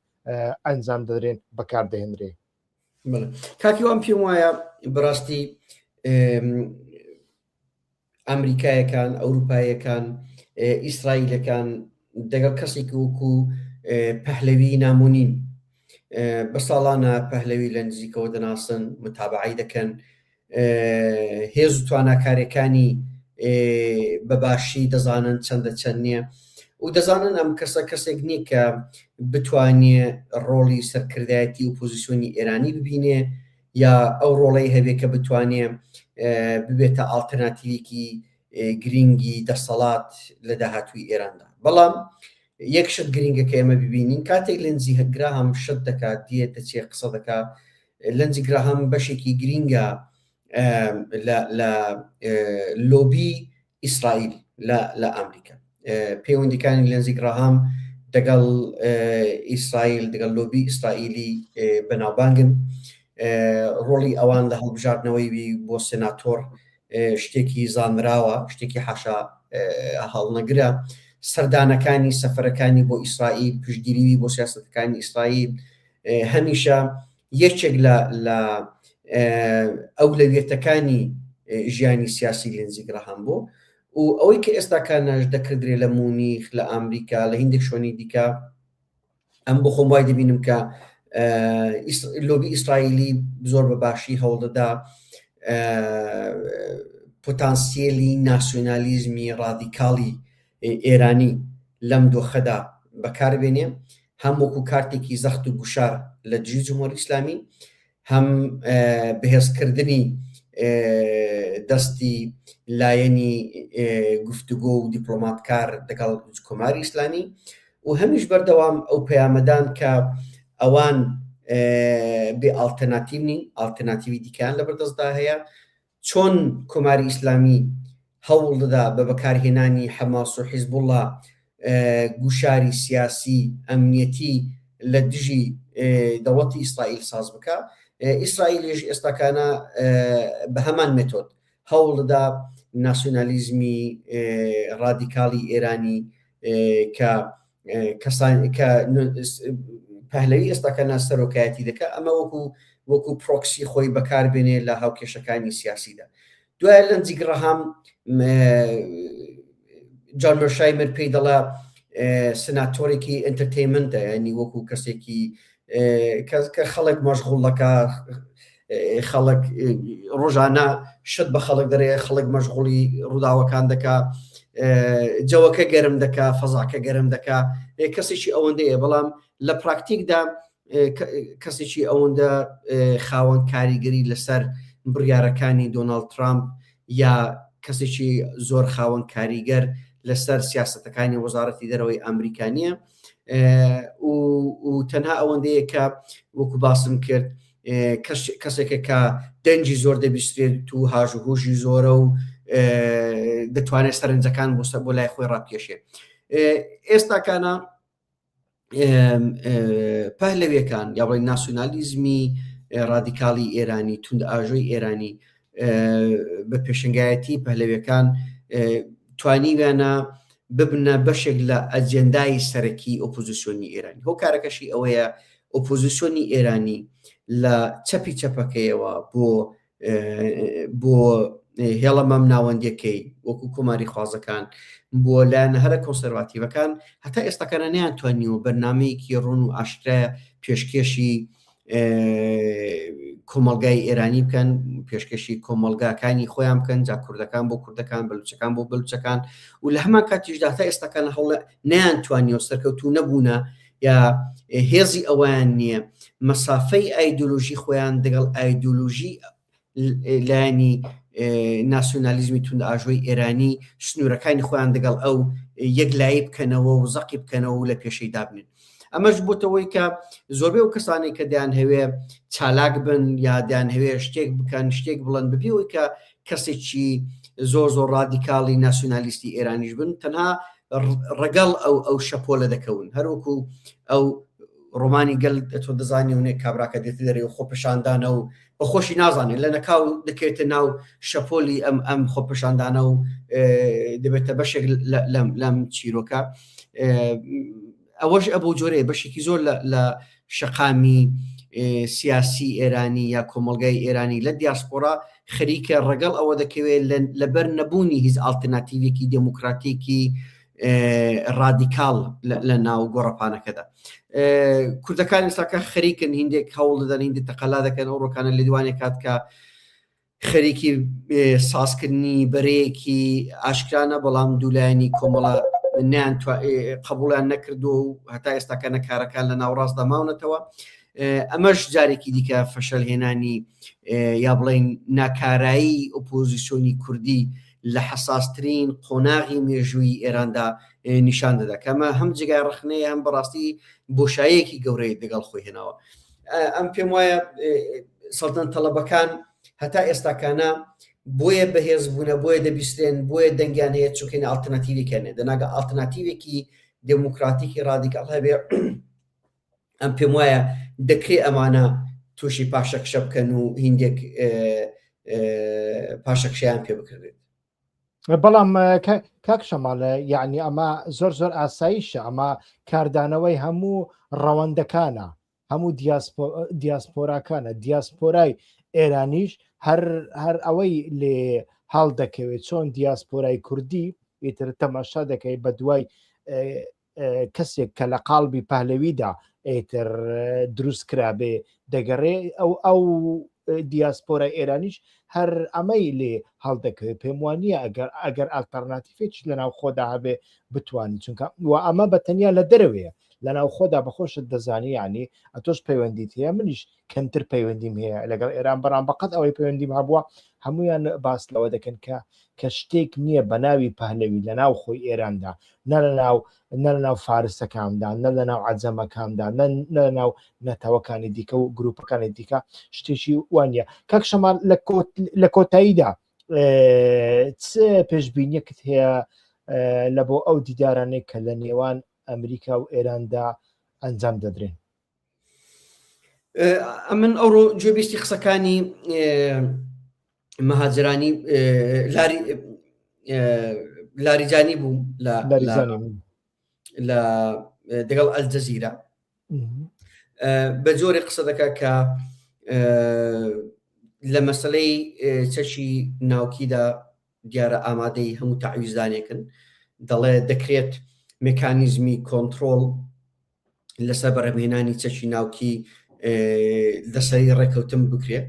ئەنجام دەدرێن بەکاردەهێنرێ. کاکی وام پێم وایە بەڕاستی ئەمریکایەکان ئەوروپایەکان ئیسرائیلەکان دەگەڵ کەسێک وەکو پەهلەوی نامونین بە ساڵانە پەهلەوی لە نزیکەوە دەناسن متابعی دەکەن هێز و تواناکاریەکانی بەباشی دەزانن چەندە چەند نییە و دەزانن ئەم کەسە کەسێک نییە کە بتوانێ ڕۆڵی سەرکردایەتی و پۆزیسیۆنی ئێرانی ببینێ یا ئەو ڕۆڵەی هەبێ کە بتوانێ ببێتە ئاڵتەرناتیڤێکی گرنگی دەسەڵات لە داهاتووی ئێراندا بەڵام یەک شت گرنگە کە ئێمە ببینین کاتێک لەنزی گراهەم شت دەکات دیێتە چێ قسە دەکات لەنزی گراهەم بەشێکی گرینگە لە لۆبی ئیسرائیل لە ئەمریکا پەیوەندیەکانی لەنزی گراهەم دەگەڵ ئیسرائیل دەگەڵ لۆبی ئیسرائیلی بەناوبانگن ڕۆڵی ئەوان لە هەڵبژاردنەوەی بۆ سێناتۆر شتێکی زانراوە شتێکی حاشا هەڵنەگرە سەردانەکانی سەفەرەکانی بۆ ئیسرائیل پشتگیری بۆ سیاسەتەکانی ئیسرائیل هەمیشە یەکێک لە ئەولەویەتەکانی ژیانی سیاسی لەنزی گراهەم بوو و ئەوەی کە ئێستاکانەش دەکردرێ لە مونیخ لە ئەمریکا لە هیندێک شوێنی دیکە ئەم بۆ خۆم وای دەبینم کە لۆبی ئیسرائیلی زۆر بەباشی هەوڵدەدا پۆتانسیێلی ناسیۆنالیزمی ڕادیکاڵی ئێرانی لەم دۆخەدا بەکاربێنێ هەم وەکو کارتێکی زەخت و گوشار لە دژی جمهوری ئیسلامی هەم بەهێزکردنی دەستی لایەنی گفتوگۆ و دیپلۆماتکار دەگەڵ کۆماری ئیسلامی و هەمیش بەردەوام ئەو پەیامەدان کە ئەوان بێ ئاڵتەرناتیڤ نین ئاڵتەرناتیڤی دیکەیان لەبەردەستدا هەیە چۆن کۆماری ئیسلامی هەوڵ دەدا بە بەکارهێنانی حەماس و حیزبوڵڵا گوشاری سیاسی ئەمنیەتی لە دژی دەوڵەتی ئیسرائیل ساز بکە ئیسرائیلیش ئێستاکانە بە هەمان مێتۆد هەوڵ دەدا ناسیۆنالیزمی ڕادیکاڵی ئێرانی کە پەهلەوی ئێستاکانە سەرۆکایەتی دەکات ئەمە وەکو پرۆکسی خۆی بەکاربێنێ لە هاوکێشەکانی سیاسیدا دوای لەنزی گراهام جان مەرشایمەر پێی دەڵا سناتۆرێکی ئەنتەرتەینمەنتە ینی وەکو کەسێکی کە خەڵک مەشغوڵەکە خەڵک ڕۆژانە شت بە خەڵک دەرێ خەڵک مەشغوڵی ڕووداوەکان دەکا جەوەکە گەرم دەکا فەزاکە گەرم دەکا کەسێکی ئەوەندەیە بەڵام لە پراکتیکدا کەسێکی ئەوەندە خاوەن کاریگەری لەسەر بڕیارەکانی دۆناڵد ترامپ یا کەسێکی زۆر خاوەن کاریگەر لەسەر سیاسەتەکانی وەزارەتی دەرەوەی ئەمریکانیە و تەنها ئەوەندەیە کە وەکو باسم کرد کەسێکە کە دەنجی زۆر دەبیسترێت و هاژوهۆژی زۆرە و دەتوانێت سەرنجەکان بۆ لای خۆی ڕابکێشێ. ئێستاکانە پەهلەویەکان یا بڵێن ناسیۆنالیزمی ڕادیکاڵی ئێرانی توند ئاژۆی ئێرانی بە پێشنگایەتی پەهلەویەکان توانیویانە ببنە بەشێک لە ئەجێندای سەرەکی ئۆپۆزیسیۆنی ئێرانی. هۆکارەکەشی ئەوەیە ئۆپۆزیسیۆنی ئێرانی لە چەپی چەپەکەیەوە بۆ هێڵەمەم ناوەندیەکەی وەکو کۆماری خوازەکان بۆ لایەنە هەرە کۆنسەرواتیڤەکان هەتا ئێستاکانە نەیانتوانیوە بەرنامەیەکی ڕوون و ئاشکرایە پێشکەشی کۆمەڵگای ئێرانی بکەن، پێشکەشی کۆمەڵگاکانی خۆیان بکەن، جا کوردەکان بۆ کوردەکان، بەلوچەکان بۆ بەلوچەکان، و لە هەمان کاتیشدا تا ئێستاکانە هەوڵە نەیانتوانیوە سەرکەوتوو نەبوونە یا هێزی ئەویان نییە مەسافەی ئایدۆلۆژی خۆیان دەگەڵ ئایدۆلۆژی لایەنی ناسیۆنالیزمی توند ئاژۆی ئێرانی سنوورەکانی خۆیان دەگەڵ ئەو یەکلایی بکەنەوە و زەقی بکەنەوە و لە پێشەی دابنێن. ئەمەش بۆتەوەی کە زۆربەی ئەو کەسانی کە دەیان هەوێ چالاک بن یا دەیان هەوێ شتێک بکەن شتێک بڵێن ببیەوەی کە کەسێکی زۆر زۆر ڕادیکاڵی ناسیۆنالیستی ئێرانیش بن تەنها ڕەگەڵ ئەو شەپۆلە دەکەون. هەروەکو ئەو ڕۆمانی گەل تۆ دەزانی و کابراکە دێت دەرێ خۆپەشاندانە و بەخۆشی نازانێت لە نەکاو دەکەوێتە ناو شەپۆلی ئەم خۆپەشاندانە و دەبێتە بەشێک لەم چیرۆکە. ئەوەش ئەبوو جۆرەیە بەشێکی زۆر لە شەقامی سیاسی ئێرانی یا کۆمەڵگای ئێرانی لە دیاسپۆرا خەریکە ڕەگەڵ ئەوە دەکەوێت لەبەر نەبوونی هیچ ئالتەرناتیڤێکی دموکراتیکی ڕادیکاڵ لە ناو گۆڕەپانەکەدا. کوردەکان ئێستاکە خەریکن هیندێک هەوڵ دەدەن هیندێک تەقەلا دەکەن ئەو ڕۆکانە لە دوانێ کات کە خەریکی سازکردنی بەرەیەکی ئاشکرانە بەڵام دوولایانی کۆمەڵە قبولیان نەکردو و هەتا ئێستاکەنە کارەکان لە ناوڕاستدا ماونەتەوە. ئەمەش جارێکی دیکە فەشەلهێنانی یا بڵێن ناکارایی ئۆپۆزیسیۆنی کوردی لە حساسترین قۆناغی مێژووی ئێراندا نیشان دەدا کە ئەمە هەم جگای ڕخنەیە هەم بەڕاستی بۆشایەکی گەورەی دەگەڵ خۆی هێناوە. ئەم پێم وایە سەڵتەنەت تەڵەبەکان هەتا ئێستاکانە بۆیە بەهێز بوونە بۆیە دەبیستێن بۆیە دەنگیان هەیە چونکەین ئالتەرناتیڤێکیانێ دەناگە ئالتەرناتیڤێکی دموکراتیکی ڕادیکاڵ هەبێ ئەم پێم وایە دەکرێت ئەمانە تووشی پاشەکشە بکەن و هیندێک پاشەکشیان پێ بکرێت. بەڵام کاک شەماڵە یعنی ئەمە زۆر زۆر ئاساییشە، ئەمە کاردانەوەی هەموو ڕەوەندەکانە، هەموو دیاسپۆراکانە، دیاسپۆرای ئێرانیش هەر ئەوەی لێ هەڵ دەکەوێت چۆن دیاسپۆرای کوردی ئیتر تەماشا دەکەی بە دوای کەسێک کە لە قاڵبی پەهلەویدا ئیتر دروست کرابێ دەگەڕێ ئەو دیاسپۆرای ئێرانیش هەر ئەمەی لێ هەڵدەکەوێت. پێم وانە ئەگەر ئالتەرناتیڤێکی لەناو خۆدا هەبێ بتوانین، چونکە و ئەمە بەتەنیا لە دەرەوەیە لەناو خۆدا بەخۆشت دەزانی ینی ئەتۆش پەیوەندیت هەیە منیش کەمتر پەیوەندیم هەیە لەگەڵ ئێران بەرام بەقەت ئەوەی پەیوەندیم هەبووە هەمویان باس لەوە دەکەن کە شتێک نییە بە ناوی پەهلەوی لە ناو خۆی ئێراندا نە لە ناو فارسەکاندا نە لە ناو عەجەمەکاندا نە لە ناو نەتەوەکانی دیکە و گروپەکانی دیکە شتێکی وانە. کاک شەمال لە کۆتاییدا چ پێشبینیەکت هەیە لە بۆ ئەو دیدارانەی کە لە نێوان ئەمریکا و ئێراندا ئەنجام دەدرێن؟ ئەمن ئەوڕۆ گوێبیستی قسەکانی مەهاجرانی لاریجانی بوو لە دەگەڵ ئەلجەزیرە بە جۆرێ قسە دەکات کە لە مەسەلەی چەشی ناوکیدا دیارە ئامادەی هەموو تەعویزدانێکن دەڵێ دەکرێت مێکانیزمی کۆنتڕۆڵ لەسەر بەڕێوەهێنانی چەشی ناوکی لەسەری ڕێکەوتن بکرێت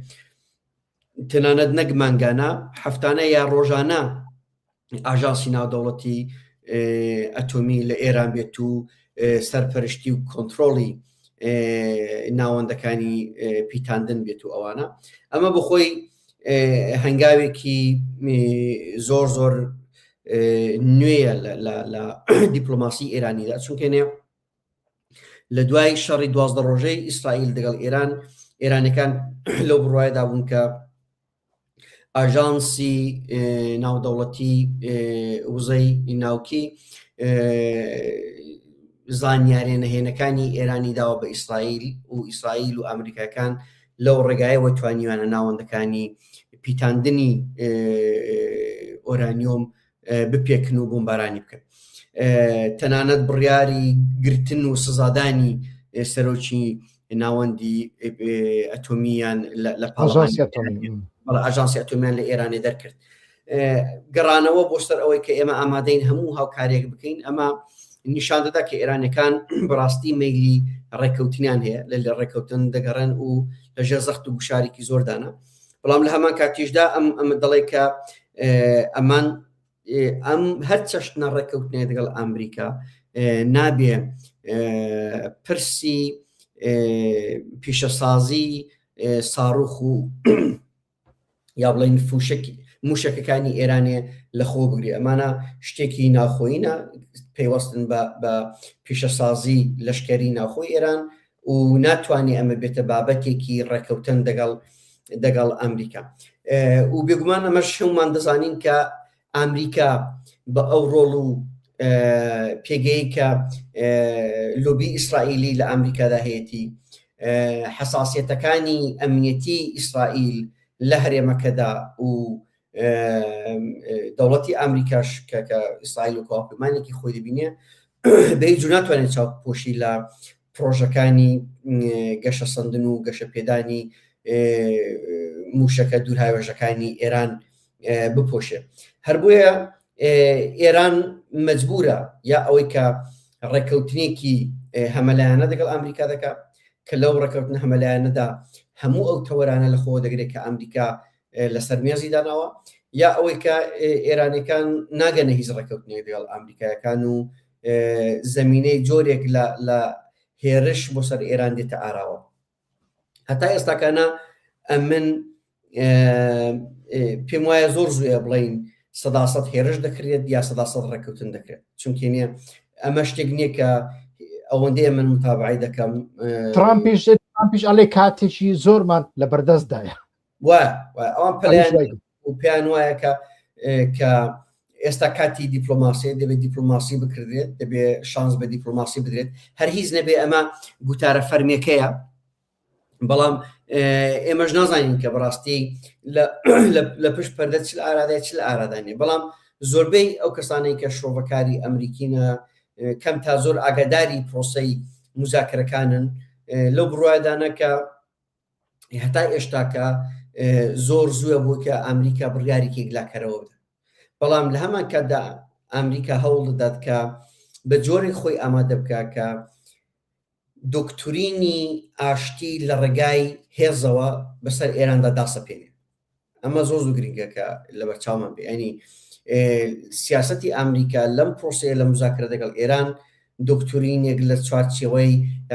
تەنانەت نەک مانگانە هەفتانە یا ڕۆژانە ئاژانسی ناودەوڵەتی ئەتۆمی لە ئێران بێت و سەرپەرشتی و کۆنتڕۆڵی ناوەندەکانی پیتاندن بێت و ئەوانە ئەمە بخۆی هەنگاوێکی زۆر زۆر نوێیە لە دیپلۆماسی ئێرانیدا چونکە لە دوای شەڕی 12 ڕۆژەی ئیسرائیل دەگەڵ ئێران ئێرانەکان لەو بڕواایەدا بوون کە ئاژانسی ناودەوڵەتی وزەی ناوکی زانیاریە نهێنەکانی ئێرانی داوە بە ئیسرائیل و ئەمریکاکان لەو ڕێگایەوە توانیوانە ناوەندەکانی پیتاندنی ئۆرانیۆم بپێکن و بۆمبارانی بکەن. تەنانەت بڕیاری گرتن و سزادانی سەرۆکی ناوەندی ئەتۆمیان لە ئاژانسی ئەتۆمیان لە ئێرانی دەرکرد. گەڕانەوە بۆ سەر ئەوەی کە ئێمە ئامادەین هەموو هاوکارێک بکەین، ئەمە نیشان دەدا کە ئێرانەکان بەڕاستی مەیلی ڕێکەوتنیان هەیە لە ڕێکەوتن دەگەڕێن و لەژێر زەخت و گوشارێکی زۆردانە. بەڵام لە هەمان کاتیشدا ئەم دەڵێ کە ئەم هەر چەشتنە ڕێکەوتنێ دەگەڵ ئەمریکا نابێ پرسی پیشەسازی ساڕوخ و یا بڵێن موشەکەکانی ئێرانێ لە خۆ بگرێ. ئەمانە شتێکی ناخۆیینە پەیوەستن بە پیشەسازی لەشکەری ناخۆی ئێران و ناتوانێ ئەمە بێتە بابەتێکی ڕێکەوتن دەگەڵ ئەمریکا. و بێگومان ئەمەش هەمومان دەزانین کە ئەمریکا بە ئەو ڕۆڵ و پێگەی کە لۆبی ئیسرائیلی لە ئەمریکادا هەیەی حساسیەتەکانی ئەمنیەتی ئیسرائیل لە هەرێمەکەدا و دەوڵەتی ئەمریکاش کە ئیسرائیل و کۆپمانێکی خۆی دەبینێ بەهیچ جوور ناتوانێت چاوپۆشی لە پرۆژەکانی گەشە سەندن و گەشە پێدانی موشەکە دوورهاوێژەکانی ئێران بپۆشێ. هەر بۆیە ئێران مەجبورە یا ئەوەی کە ڕێکەوتنێکی هەمەلایانە دەگەڵ ئەمریکا دەکات کە لەو ڕێکەوتن هەمەلایانەدا هەموو ئەو تەوەرانە لە خۆ دەگرێت کە ئەمریکا لەسەر مێزی داناوە، یا ئەوەی کە ئێرانەکان ناگەنە هیچ ڕێکەوتنێک دەگەڵ ئەمریکایەکان و زەمینەی جۆرێک لە هێرش بۆ سەر ئێران دێتە ئاراوە. هەتا ئێستاکانە من پێم وایە زۆر زوویە بڵین 100% هێرش دەکرێت یا 100% ڕێکەوتن دەکرێت، چونکە نیە ئەمە شتێک نییە کە ئەوەندەیە من متابعی دەکەم. ترامپیش ئەڵێ کاتێکی زۆرمان لە بەردەستدایە ئەوان پێیان وایە کە ئێستا کاتی دیپلۆماسی دەبێت دیپلۆماسی بکردێت، دەبێت شانس بە دیپلۆماسی بدرێت، هەر هیچ نەبێ ئەمە گوتارە فەرمیەکەیە. بەڵام ئێمەش نازانین کە بەڕاستی لە پشت پەردە چ ئارادای چ ئارادانێ. بەڵام زۆربەی ئەو کەسانەی کە شۆڤەکاری ئەمریکینە کەم تا زۆر ئاگاداری پرۆسەی مزاکرەکانن لەو بڕوایدانە کە هەتا ئێشتاکە زۆر زووە بوو کە ئەمریکا بڕیارێکی گلاکەرەوە بدە. بەڵام لە هەمان کاتدا ئەمریکا هەوڵ دەدات کە بە جۆرێک خۆی ئامادە بکە کە دۆکتورینی ئاشتی لە ڕێگای هێزەوە بەسەر ئێراندا داسەپێنێ. ئەمە زۆر زوو گرنگە کە لە بەرچاومان بێ. ینی سیاسەتی ئەمریکا لەم پرۆسەیە لە مزاکرە دەگەڵ ئێران دۆکتورینێک لە چوارچێوەی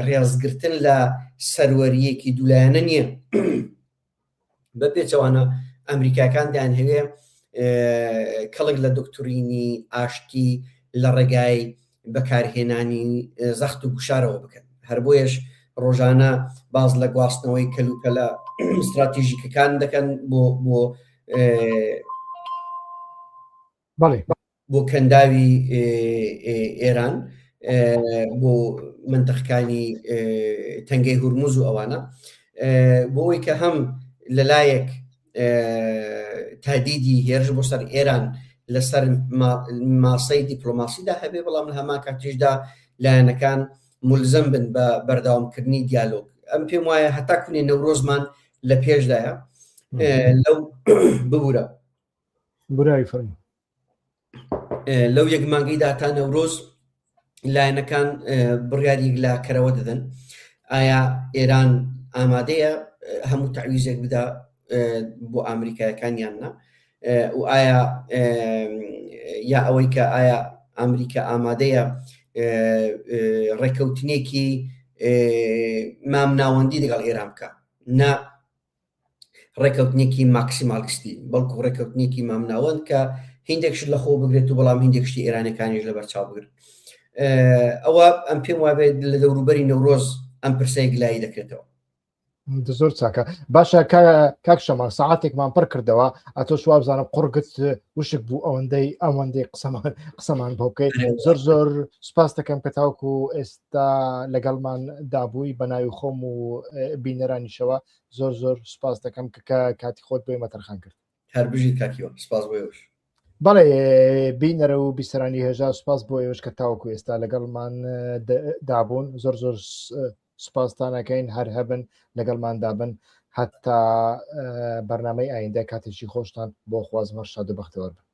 ڕێزگرتن لە سەروەریەکی دوولایەنە نییە. بە پێچەوانە ئەمریکاکان دایان هەوێ کەڵک لە دۆکتورینی ئاشتی لە ڕێگای بەکارهێنانی زەخت و گوشارەوە بکەن. هەر بۆیەش ڕۆژانە باز لە گواستنەوەی کەلوکەلە استراتیژیکەکان دەکەن بۆ کەنداوی ئێران بۆ منطقەکانی تەنگەی هورموز و ئەوانە، بۆی کە هەم لەلایەک تادیدی هێرش بۆ سەر ئێران لەسەر ماسەی دیپلۆماسیدا هەبێ، بەڵام لە هەمان کاتیشدا لایەنەکان ملزم بن بە بەرداوامکردنی دیالۆگ. ئەم پێم وایە هەتا کونێ نەورۆزمان لە پێشدایە لەو ببوورە لەو یەک مانگەیدا تا نەورۆز لایەنەکان بڕیاری گلاکەرەوە دەدەن. ئایا ئێران ئامادەیە هەموو تەعویزێک بدا بۆ ئەمریکایەکان یان نا؟ و ئایا یا ئەوەی کە ئایا ئەمریکا ئامادەیە ڕێکەوتنێکی مامناوەندی لەگەڵ ئێران بکە، نا ڕێکەوتنێکی ماکسیمالیستی، بەڵکو ڕێکەوتنێکی مامناوەند کە هیندێکشت لە خۆ بگرێت و بەڵام هیندێکشتی ئێرانەکانیش لە بەرچاو بگرن. ئەوە ئەم پێم وابێت لە دەوروبەری نەورۆز ئەم پرسەی گلایی دەکرێتەوە. زۆر چاکە باشە کاک شەمان سەعاتێکمان پڕ کردەوە ئەتۆ شوا بزانم قڕگت وشک بوو ئەوەندەی قسەمان بۆ بکەیت زۆر سوپاس دەکەم کە تاوکو ئێستا لەگەڵمان دابووی بە ناوی خۆم و بینەرانیشەوە زۆر سوپاس دەکەم کە کاتی خۆت بۆی مەتەرخان کرد هەر بژیت کاکیوە سپاس بۆیەوەش بەڵێ بینەرە و بیسەرانی هێژا سوپاس بۆ ئێوەش کە تاوکو ئێستا لەگەڵمان دابوون زۆر سوپاستانەکەین هەر هەبن لەگەڵمان دابن هەتا بەرنامەی ئایندە کاتێکی خۆشتان بۆ خوازمەر شاد و بەختەوەر بن